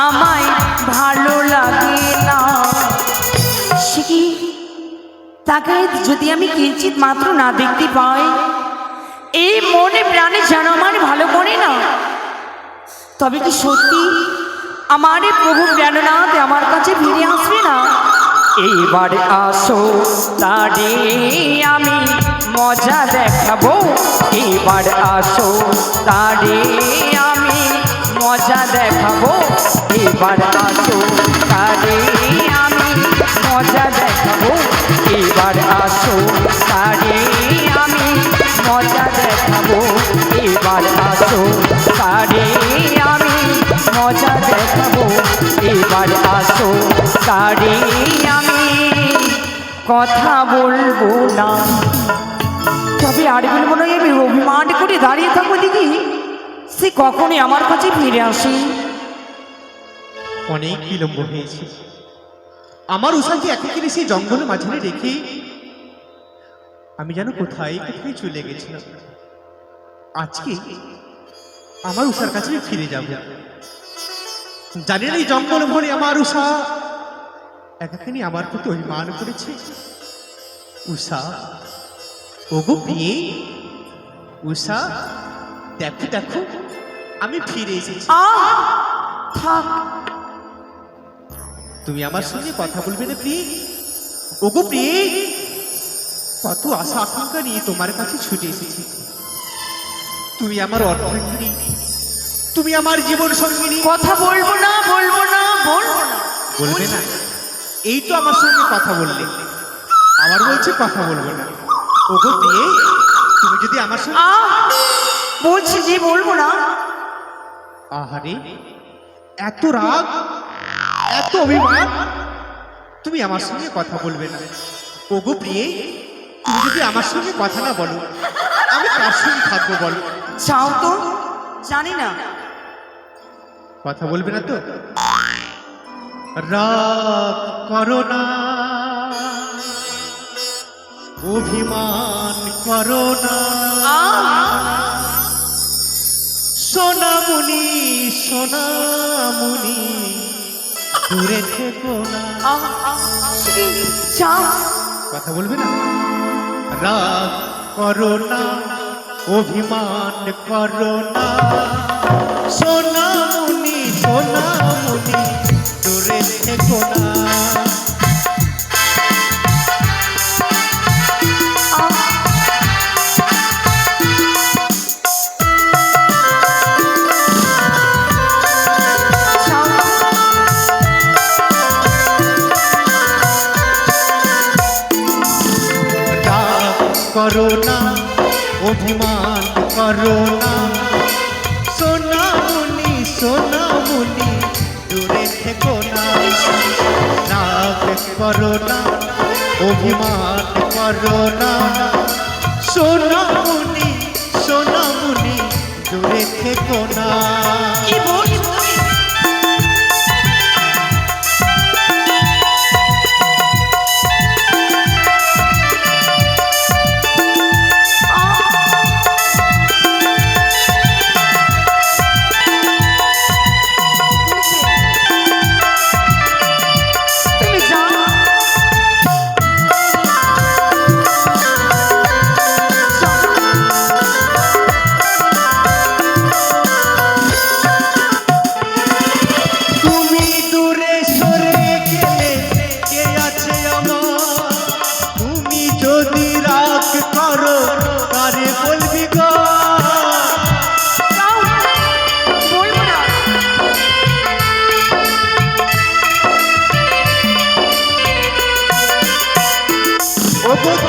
আমায় ভালো লাগে না। সে কি, তাকে যদি আমি কিঞ্চিত মাত্র না দেখতে পাই, এই মনে প্রাণে যেন আমার ভালো করে না। তবে কি সত্যি আমার প্রভু প্রাণনাথ আমার কাছে ফিরে আসবে না? এইবার আসো, তারে আমি মজা দেখাবো। এবার আসো, তারে আমি মজা দেখাবো। এবার আসো, তারে আমি মজা দেখাবো। এবার আসো, তারে আমি মজা দেখাবো। এবার আসো, তারে আমি তারে আমি কথা বলবো না। তবে আর বলবো না, আমি অভিমান করে দাঁড়িয়ে থাকবো দেখি সে কখনই আমার কাছে ফিরে আসে। অনেক বিলম্ব হয়েছে। আমার উষাকে একেবারে সেই জঙ্গলের মাঝখানে রেখে আমি যেন কোথায় কোথায় চলে গেছিলাম। আজকে আমার উষার কাছে ফিরে যাব। জানি না এই জঙ্গল ভরে আমার উষা একাখানি আমার প্রতি অভিমান করেছে। উষা, ওগো বিয়ে, উষা দেখো দেখো আমি ফিরে এসেছি। থাক, তুমি আমার সঙ্গে কথা বলবে না প্রিয়ে? ওগো প্রিয়ে, কত আশা আকাঙ্ক্ষা নিয়ে তোমার কাছে ছুটে এসেছি। তুমি আমার অর্ধাঙ্গিনী, তুমি আমার জীবন সঙ্গিনী। কথা বলবো না, বলবো না, বলবো না। বলবে না? এই তো আমার সঙ্গে কথা বললে, আবার বলছে কথা বলবো না। ওগো প্রিয়ে, তুমি যদি আমার সঙ্গে বলছি যে বলবো না। আহারে, এত রাগ, এত অভিমান, তুমি আমার সঙ্গে কথা বলবে না। ওগো প্রিয়ে, তুমি যদি আমার সঙ্গে কথা না বলো, আমি কার সঙ্গে থাকবো বলো? চাও তো? জানি না। কথা বলবে না তো? রাগ করো না, অভিমান করো না, সোনামণি সোনামণি দূরে থেকো না। চাও? কথা বলবে না? রাগ করো না, অভিমান করো না, সোনামণি সোনামণি দূরে থেকো না। করো না, অভিমান করো না, সোনামণি সোনামণি দূরে থেকো না। রাগ করো না, অভিমান করো না, সোনামণি সোনামণি দূরে থেকো না। কি বলছো?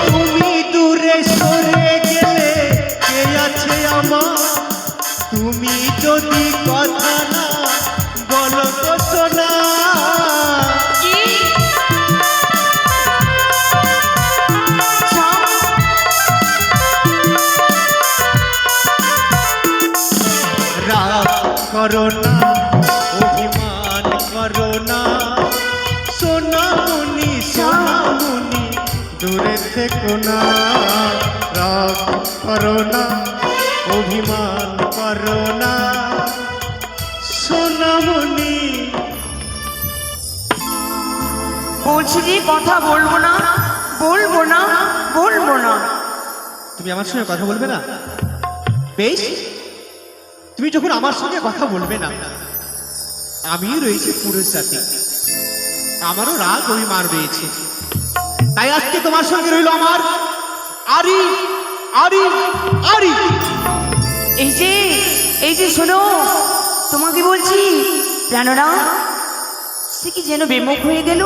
তুমি দূরে সরে গেলে কে আছে আমার? তুমি যদি কথা না বলো তো শোনা। রাগ করো না, অভিমান করো না, সোনামণি সোনামণি দূরে থেকো না। রাগ করো না, অভিমান করো না, সোনামণি। বলছি যে কথা বলবো না, বলবো না, বলবো না। তুমি আমার সঙ্গে কথা বলবে না? বেশ, তুমি যখন আমার সঙ্গে কথা বলবে না, আমিও রয়েছি পুরুষ জাতি, আমারও রাগ অভিমান রয়েছে। তাই আজকে তোমার সঙ্গে রইল আমার আরি আরি আরি। এই যে শোনো, তোমাকে বলছি প্রাণরা, সে কি যেন বেমুখ হয়ে গেল।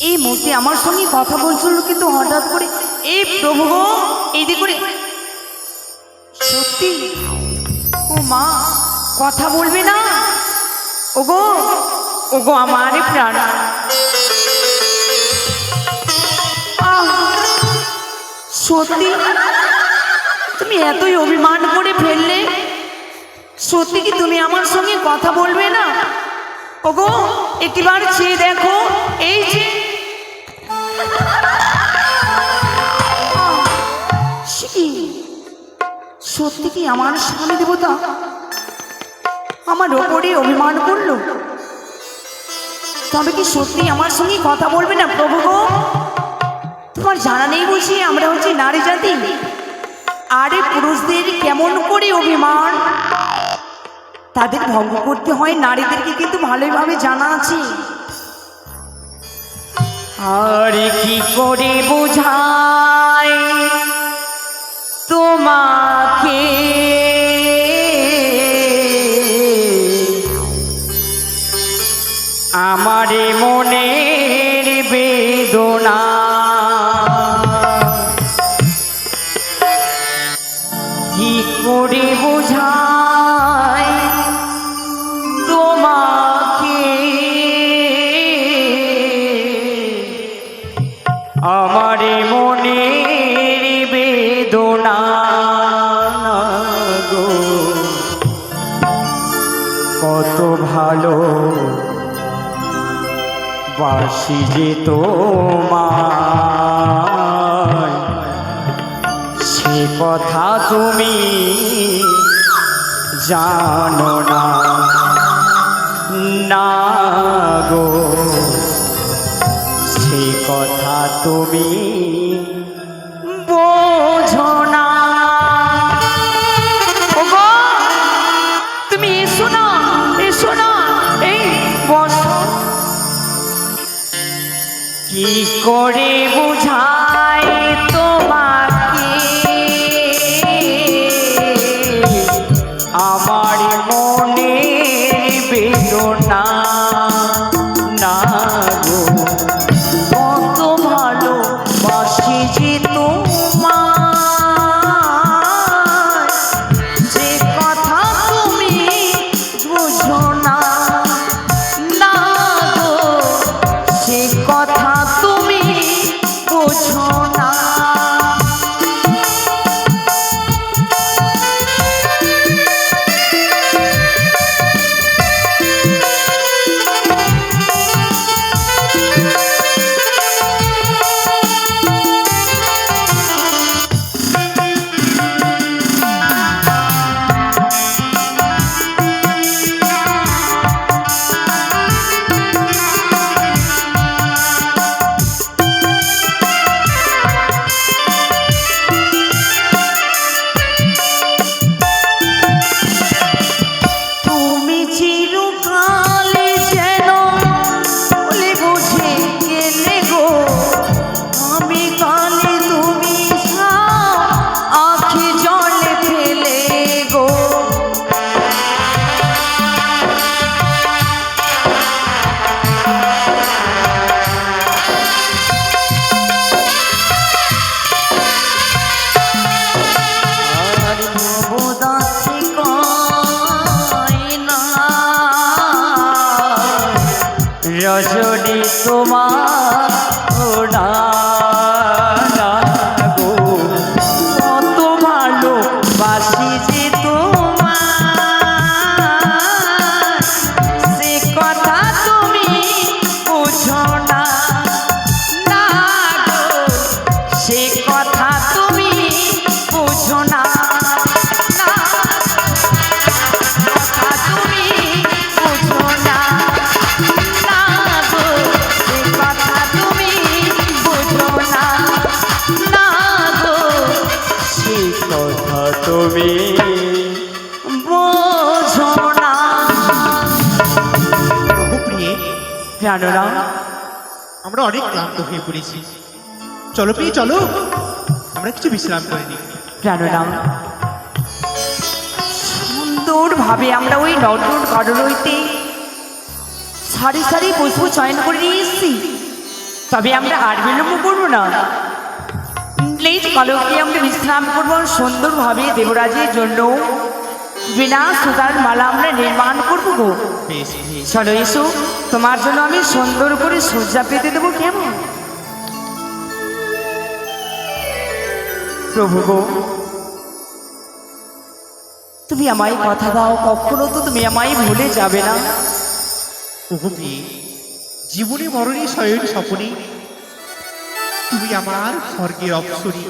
এই মুহূর্তে আমার সঙ্গে কথা বলছিল, কিন্তু হঠাৎ করে এই প্রভু গো, এইদিকে করে সত্যি ও মা কথা বলবে না? ও গো ওগো আমার প্রাণ, সত্যি তুমি এতই অভিমান করে ফেললে? সত্যি কি তুমি আমার সঙ্গে কথা বলবে না? ওগো একটিবার চেয়ে দেখো, এই যে সত্যি কি আমার স্বামী দেবতা আমার ওপরে অভিমান করলো? তবে কি সত্যি আমার সঙ্গে কথা বলবে না প্রভু গো? তোমার জানা নেই বুঝি আমরা হচ্ছে নারী জাতি, আরে পুরুষদের কেমন করে অভিমান তাদের ভঙ্গ করতে হয় নারীদেরকে কিন্তু ভালোভাবে জানা আছে। আর কি করে বোঝাই তোমাকে আমারে মনের বেদনা, কি করে বোঝাই তোমাকে আমারে মনের বেদনা গো, কত ভালো বাসি যে তোমায়, সে কথা তুমি জানো না, না গো সে কথা তুমি বোঝো না। ওগো তুমি এসো না, এসো না, এই বসো। কি করে বুঝাই তোমাকে আমার মনের বেদনা, না গো কত ভালো বাসি যে তোমায়, যে কথা তুমি বুঝো না, না গো সে কথা তুমি বুঝো না। রজনী তোমার ওড়া গো কত ভালো বাসি যে তোমার, সে কথা তুমি বুঝো না, না গো সে কথা তুমি বুঝো না, না কথা তুমি বুঝো না, না গো সে কথা তুমি বুঝো না, না গো সে কথা তুমি বুঝো না। প্রভু প্রিয়ে, প্রাণরা আমরা অনেক ক্লান্ত হয়ে পড়েছি, চলো প্রিয়ে চলো আমরা কিছু বিশ্রাম করে নিই। প্রাণরা সুন্দরভাবে আমরা ওই নটর গড়রইতে সারি সারি পুষ্প চয়ন করে নিয়ে এসেছি, তবে আমরা আর বিলম্ব করবো না, প্লিজ কলকে আমরা বিশ্রাম করবো সুন্দরভাবে দেবরাজের জন্য বিনা সুতার মালা আমরা নির্মাণ করবো গো। বেশ বেশ চলো এসো, তোমার জন্য আমি সুন্দর করে সজ্জা পেতে দেবো, কেমন? প্রভু গো, তুমি আমায় কথা দাও, কখনো তো তুমি আমায় ভুলে যাবে না। ওগো প্রিয়ে, জীবনে মরণে শয়ন স্বপনে তুমি আমার স্বর্গের অপ্সরী,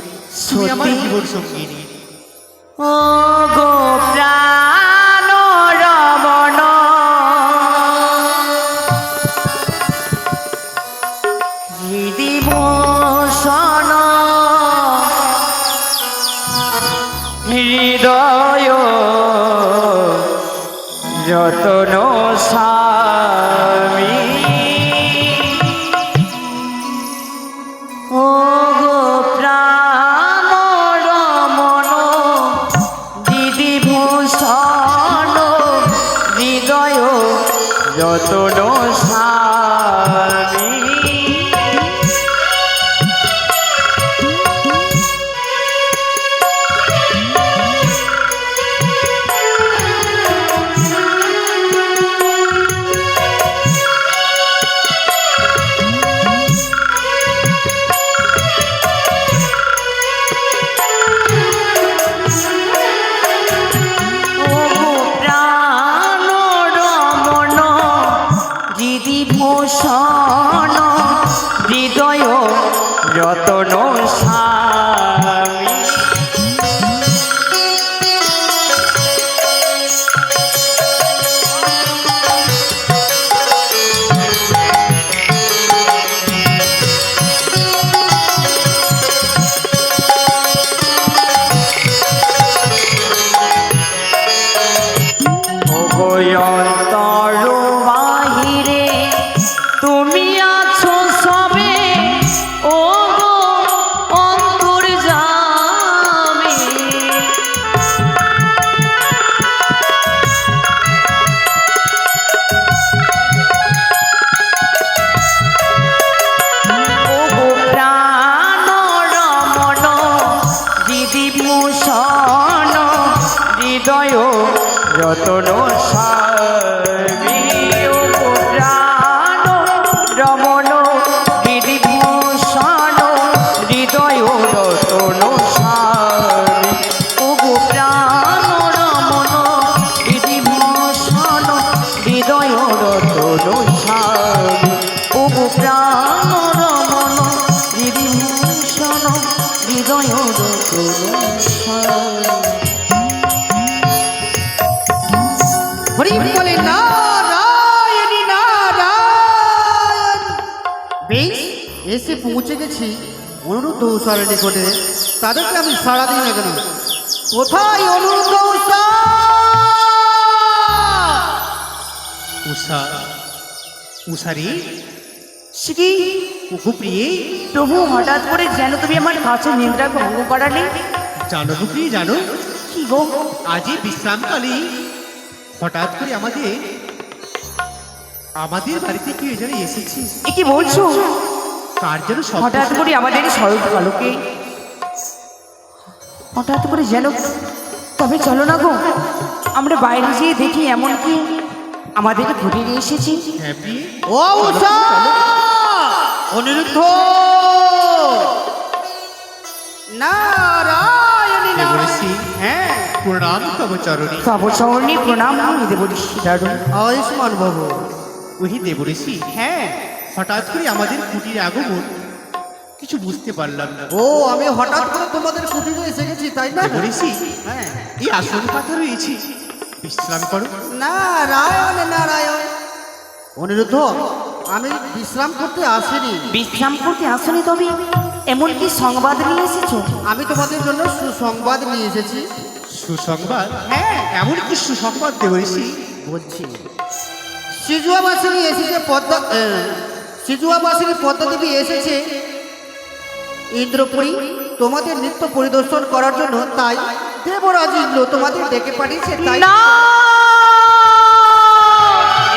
তুমি আমার সত্যি? জীবন সঙ্গিনী। ও গো প্রাণ রমণ, হৃদি ভূষণ, হৃদয় যতন স্বামী, ও গো প্রাণ রমণ, দিদি ভূষণ, হৃদয় যতন স্বামী। ভূষণ, হৃদয় যতন স্বামী। অন্তর বাহিরে তুমি আছো সবে, ও গো অন্তর্যামী। ও গো প্রাণ রমণ, দিদি ভূষণ, হৃদয় যতন স্বামী। ও গো প্রাণ রমণ, দিদি ভূষণ, হৃদয় যতন স্বামী। ও গো প্রাণ রমণ, দিদি ভূষণ, হৃদয় যতন স্বামী। ও গো প্রাণ রমণ, দিদি ভূষণ, হৃদয় যতন স্বামী। হরি বলে নারায়ণী নারায়ণ। বেশ, এসে পৌঁছে গেছি অনুরুদ্ধ উষার নিকটে। তাদেরকে আমি সাড়া দিই না কেন? কোথায় অনুরুদ্ধ উষা? উষা, উষারি শ্রী ওগো প্রিয়ে, প্রভু, হঠাৎ করে যেন তুমি আমার কাছে নিদ্রা ভঙ্গ করালে। জানো গো প্রিয়ে, জানো কি গো? আজই বিশ্রামকালে হঠাৎ করে আমাদের বাড়িতে কেউ যেন এসেছে। এ কি বলছো? কার যেন শব্দ হঠাৎ করে আমাদের শরৎ আলোকে হঠাৎ করে যেন। তবে চলো না গো, আমরা বাইরে যেয়ে দেখি এমন কি আমাদের ঘুরে নিয়ে এসেছি। হ্যাঁ প্রিয়ে। ও উষা, অনিরুদ্ধ নারায়ণী নারায়ণী। হ্যাঁ, প্রণাম তব চরণী। তব চরণে প্রণাম দেব ঋষি দারুণ। আয়ুষ্মান বাবু, ওই দেবঋষি। হ্যাঁ, হঠাৎ করে আমাদের কুটির আগমন, কিছু বুঝতে পারলাম না। ও, আমি হঠাৎ করে তোমাদের কুটিরে এসে গেছি, তাই না? দেবঋষি, হ্যাঁ। এই আসন পাতা রয়েছে, বিশ্রাম করো। নারায়ণ নারায়ণ। অনিরুদ্ধ, আমি বিশ্রাম করতে আসিনি। বিশ্রাম করতে আসনি, তবে এমন কি সংবাদ নিয়ে এসেছো? আমি তোমাদের জন্য সুসংবাদ নিয়ে এসেছি। সুসংবাদ? হ্যাঁ, এমন কি সুসংবাদ দেবঋষি? বলছি, সিজুয়াবাসিনী এসেছে সিজুয়াবাসিনী পদ্মা দেবী এসেছে ইন্দ্রপুরী তোমাদের নৃত্য পরিদর্শন করার জন্য। তাই দেবরাজ ইন্দ্র তোমাদের ডেকে পাঠিয়েছে। তাই না,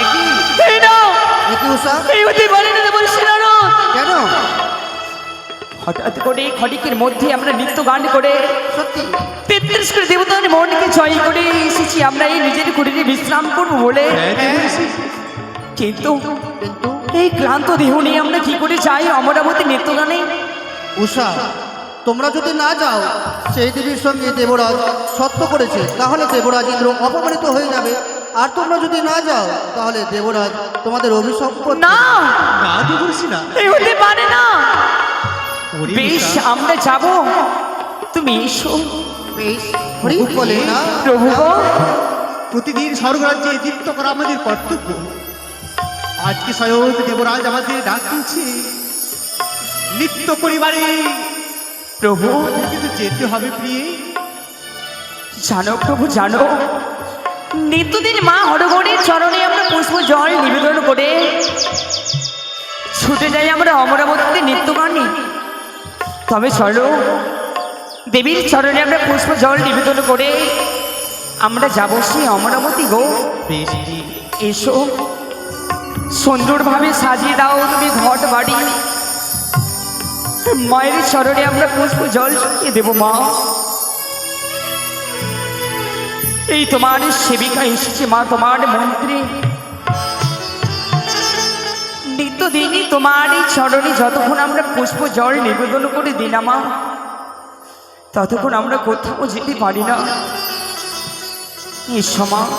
একই এই নাও, একই উষা, এই হতে পারে না দেব ঋষি দারুণ। কেন? হঠাৎ করে খড়িকের মধ্যে আমরা নৃত্য গান করে সত্যি 33 করে দেবতার মনকে জয় করে এসেছি আমরা এই নিজের শরীরে বিশ্রাম করবো বলে। হ্যাঁ, দেবর্ষি। কিন্তু কিন্তু এই ক্লান্ত দেহ নিয়ে আমরা কি করে যাই অমরাবতী নৃত্য গানে? উষা, তোমরা যদি না যাও সেই দেবীর সঙ্গে দেবরাজ সত্য করেছে, তাহলে দেবরাজ ইন্দ্র অপমানিত হয়ে যাবে। আর তোমরা যদি না যাও তাহলে দেবরাজ তোমাদের অভিশাপ করবে। না, না দেবর্ষি না। এই হতে পারে না। ওরে বেশ, উষা, আমরা যাব, তুমি এসো। বেশ, হরি বলে না প্রভু গো, প্রতিদিন স্বর্গরাজ্যে নৃত্য করা আমাদের কর্তব্য। আজকে স্বয়ং দেবরাজ আমাদের ডাক দিয়েছে নৃত্য পরিবারে। প্রভু কিন্তু যেতে হবে প্রিয়ে। জানো প্রভু জানো, নিত্যদিন মা হরগৌরীর চরণে আমরা পুষ্প জল নিবেদন করে ছুটে যাই আমরা অমরাবতীতে নৃত্য গানে। তবে চলো, দেবীর চরণে আমরা পুষ্প জল নিবেদন করে আমরা যাবো সেই অমরাবতী গো। বেশ প্রিয়ে। এসো, সুন্দরভাবে সাজিয়ে দাও তুমি ঘট বাড়ি, মায়ের চরণে আমরা পুষ্প জল ছুঁয়ে দেবো মা। এই তোমার সেবিকা এসেছে মা, তোমার মন্ত্রী, নিত্যদিনই তোমার এই চরণে যতক্ষণ আমরা পুষ্প জল নিবেদন করে দিই না মা, ততক্ষণ আমরা কোথাও যেতে পারি না। এই সময়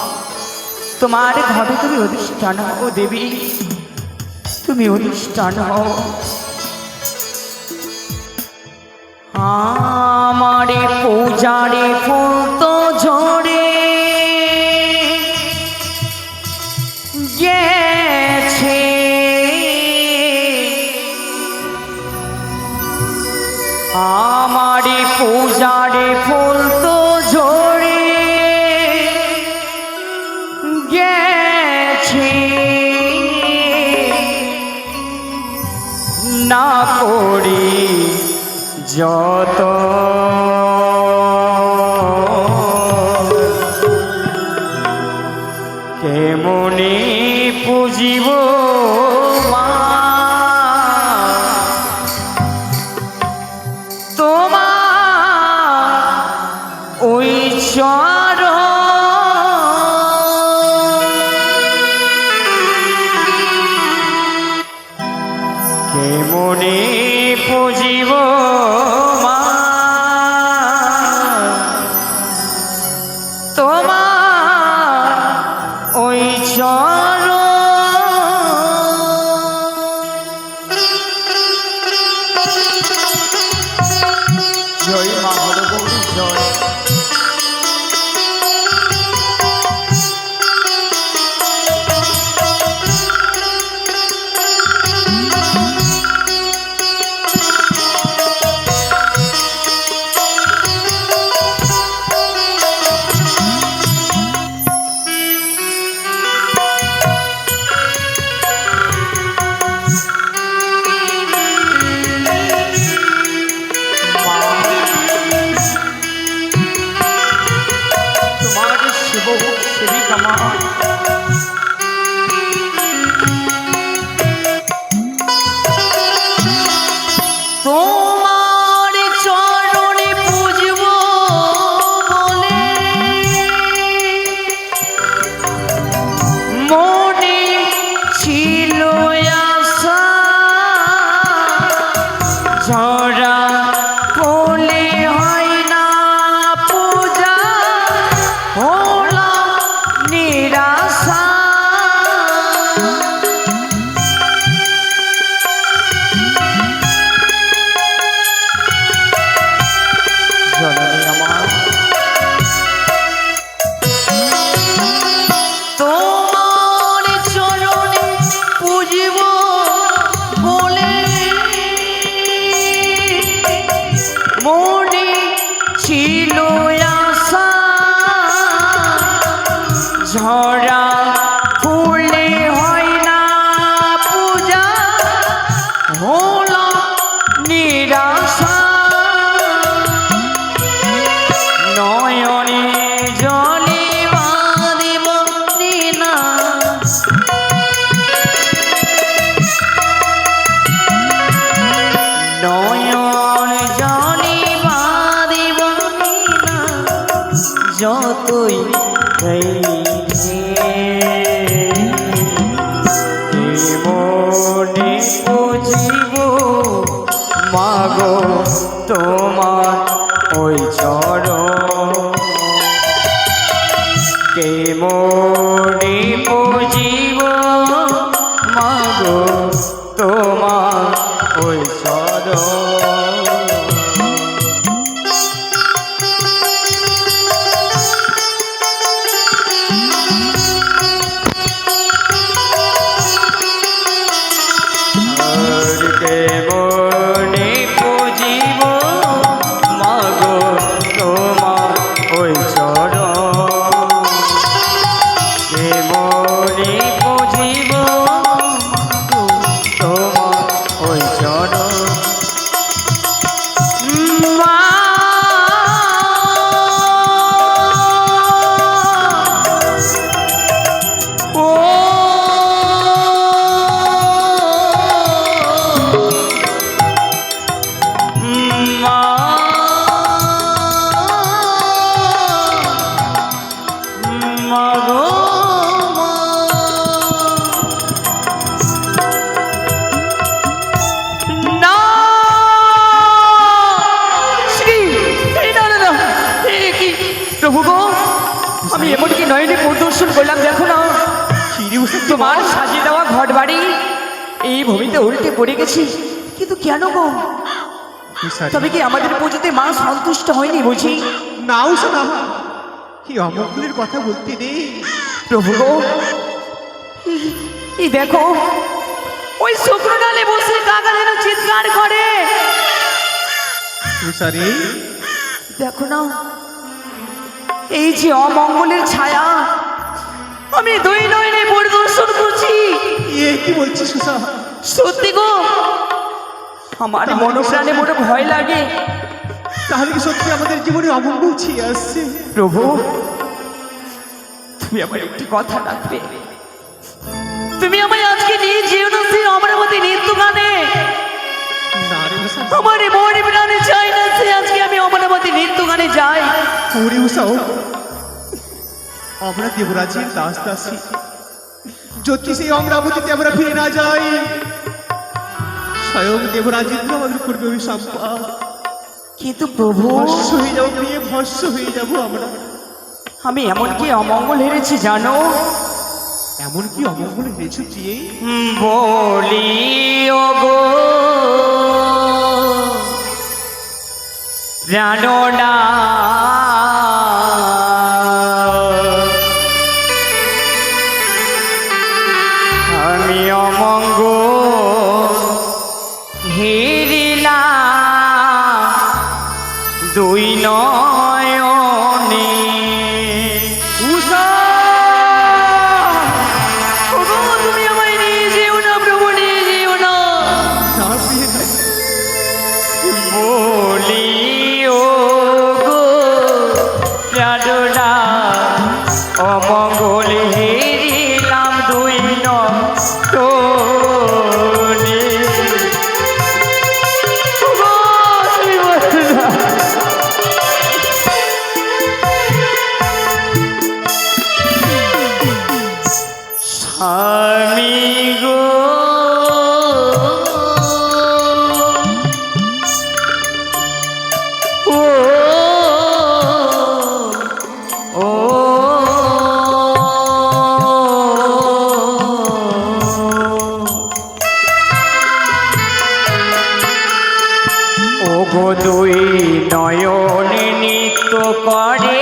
তোমার ঘরে তুমি অধিষ্ঠান হও দেবী, তুমি অধিষ্ঠান হও। আমারে পূজারে ফুল তো ঝরে গেছে, আমারে পূজারে ফুল তো ঝরে গেছে, না করি যত কেমনি পুজিব মা তোমার ওই চরণ, কেমনি পুজিব মা তোমার ওই চরণ। জয় মা হরগৌরী জয়। জীবন তোমার ওই চরণ মা ও মা মা গো মা না শ্রী এই না না না এই কি প্রভু গো আমি এমন কি নয়নে পরিদর্শন করলাম দেখো না তোমার সাজিয়ে দেওয়া ঘর বাড়ি এই ভূমিতে উল্টে পড়ে গেছি কিন্তু কেন গো তবে কি আমাদের পুজোতে মা সন্তুষ্ট হয়নি বুঝি নাও শোনা কি অমঙ্গলের কথা বলতে নেই। প্রভু গো এই দেখো ওই শুকনো ডালে বসে কাকা যেন চিৎকার করে তুষারে দেখো না এই যে অমঙ্গলের ছায়া আমি দুই নয়নে পরিদর্শন করছি এ কি বলছিস সুষা? সত্যি গো আমার মনপ্রাণে বড় ভয় লাগে তাহলে কি সত্যি আমাদের জীবনে অমঙ্গল ছিয়ে আসছে? প্রভু তুমি আমার একটি কথা রাখবে তুমি আমায় আজকে নিয়ে যেও না সে অমরাবতী নৃত্য গানে না রে উষা, আমার মন প্রাণে চাই না সে আজকে আমি অমরাবতী নৃত্য গানে যাই ওরে উষা ও, আমরা দেবরাজের দাস দাসী, যদি সেই অমরাবতীতে আমরা ফিরে না যাই স্বয়ং দেবরাজেন্দ্র আমাদের করবে অভিশাপ। কিন্তু প্রভু ভস্য হয়ে যাবো প্রিয়ে, ভস্য হয়ে যাবো আমরা। আমি এমন কি অমঙ্গল হেরেছি জানো এমন কি অমঙ্গল হয়েছে প্রিয়ে? বলি ও গো প্রাণনা আমি অমঙ্গল হেরিলাম দুই নয়নে উষা ওগো তুমি আমায় নিয়ে যেও না প্রভু নিয়ে যেও না না প্রিয়ে না। বলি ও গো প্রাণনা অমঙ্গল হেরিলাম দুই নয়নে ওগো তুমি বলো না। স্বামী গো ও ও ও গো দুই নয়নে নৃত্য করে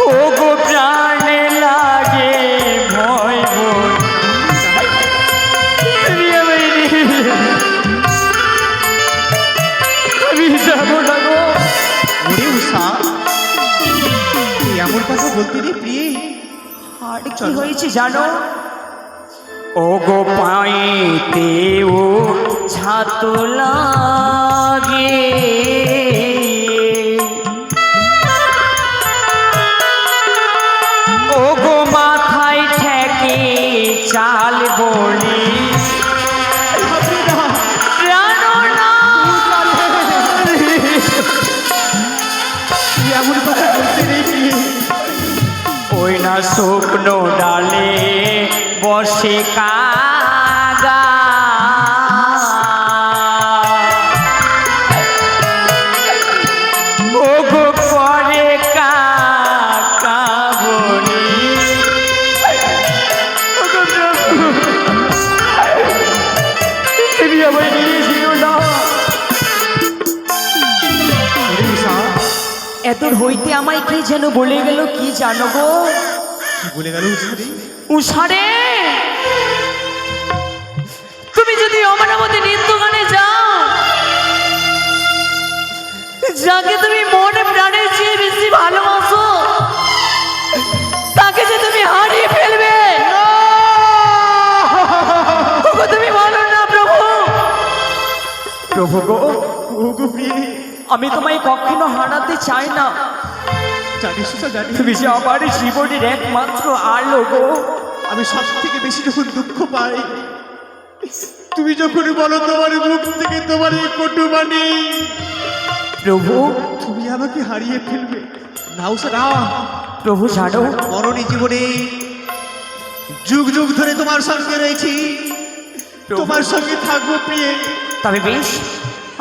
ও গো প্রাণে লাগে ভয় ভয় আমি যাবো না গো ওরে উষা, তুই এমন কথা বলতে নেই প্রিয়ে। আর কি হয়েছে জানো ও গো পাইতে ও ছাত লাগে ও গো মাথায় ঠেকে চাল বলি প্রাণনা তুই এমন কথা বলতে নেই প্রিয়ে। ওই না শুকনো ডালে বসে কাগা ও গো করে কাকা বলি ও গো প্রভু, তুমি আমায় নিয়ে যেও না। ওরে উষা, এত হইতে আমায় কি যেন বলে গেল কি জানো গো কি বলে গেল উষা রে? উষারে তুমি যদি অমরাবতী নৃত্য গানে যাও যাকে তুমি মনে প্রাণের চেয়ে বেশি ভালোবাসো তাকে যে তুমি হারিয়ে ফেলবে ওগো, তুমি বলো না প্রভু। প্রভু গো, ওগো প্রিয়ে, আমি তোমায় কখনো হারাতে চাই না, জানি সুজা জানি। তুমি যে আমার জীবনের একমাত্র আলো গো। আমি সব থেকে বেশি যখন দুঃখ পাই, তুমি যখন বলো তোমার মুখ থেকে তোমার এই কটু বাণী, প্রভু, তুমি আমাকে হারিয়ে ফেলবে। নাও না প্রভু জানো মরণী জীবনে যুগ যুগ ধরে তোমার সঙ্গে রয়েছি, তোমার সঙ্গে থাকবো প্রিয়ে। তবে বেশ,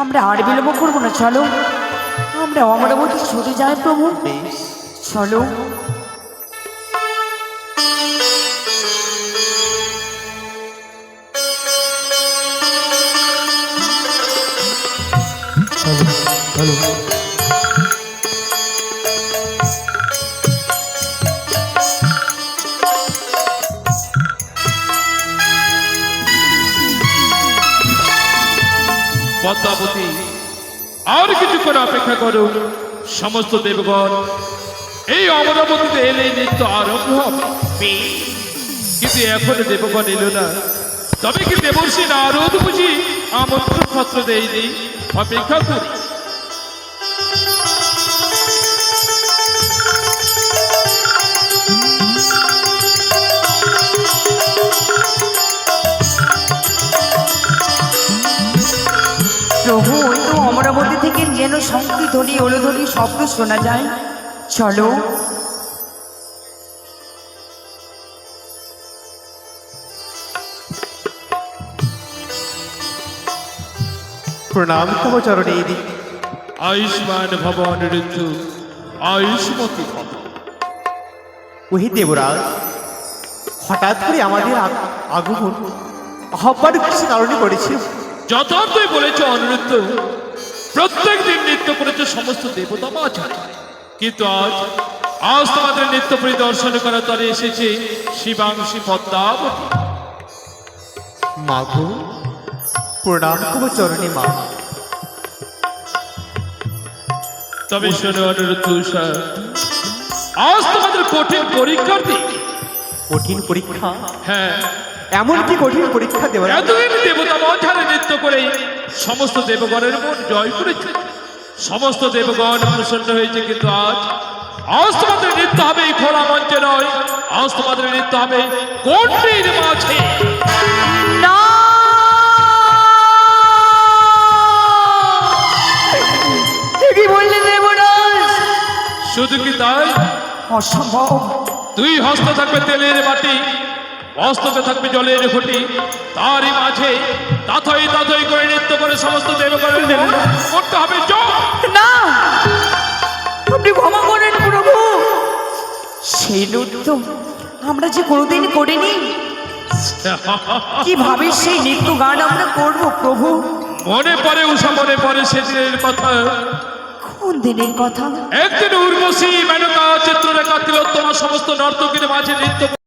আমরা আর বিলম্ব করবো না, চলো আমরা অমরাবতী ছুটে যাই প্রভু, চলো। পদ্মাবতী, আর কিছুক্ষণ অপেক্ষা করো। সমস্ত দেবগণ এই অমরাবতীতে এলে নৃত্য আরম্ভ হবে। কিন্তু এখন দেবগণ এলো না, তবে কি দেবর্ষি নারদ বুঝি আমন্ত্রণ পত্র দেয়নি? অপেক্ষা করি। প্রভু, ওই তো অমরাবতী থেকে যেন শঙ্কি ধরি ওলধরি শব্দ শোনা যায়, চলো। প্রণাম তব চরণে দিই। আয়ুষ্মান ভবন ঋতু, আয়ুষ্মতি ভব। ওহে দেবরাজ, হঠাৎ করে আমাদের আগমন হবার কিছু কারণে করেছিল। যথার্থই বলেছ অনৃত্য, প্রত্যেক দিন নৃত্য করেছে সমস্ত দেবতা মাঝ, কিন্তু আজ তোমাদের নৃত্য পরিদর্শন করার তরে এসেছে শিবাংশী পদ্মাবতী। মাগো, প্রণাম তব চরণে মা। তবে শোনো অনিরুদ্ধ, আজ তোমাদের কঠিন পরীক্ষার দিন। কঠিন পরীক্ষা? হ্যাঁ, এমন কি কঠিন পরীক্ষা দেওয়া? এতদিন দেবতা মাঝারে নৃত্য করে সমস্ত দেবগণের মন জয় করেছে, সমস্ত দেবগণ প্রসন্ন হয়েছে, কিন্তু আজ তোমাদের নৃত্য হবে এই খোলা মঞ্চে নয়, আজ তোমাদের নৃত্য হবে গণ্ডির মাঝে। না, কি বললেন দেবরাজ? শুধু কি তাই? অসম্ভব। দুই হস্ত থাকবে তেলের বাটি, হস্ততে থাকবে জলের ঘটি, তারই মাঝে তাথই তাথই করে নৃত্য করে সমস্ত দেবগণের মন করতে হবে জয়। না, আপনি ক্ষমা করেন প্রভু, সেই নৃত্য আমরা যে কোনোদিন করিনি, কিভাবে সেই নৃত্য গান আমরা করব প্রভু? মনে পড়ে উষা, মনে পড়ে সেদিনের কথা। কোন দিনের কথা? একদিন উর্বশী, মেনকা, চিত্ররেখা, তিলোত্তমা সমস্ত নর্তকীর মাঝে নৃত্য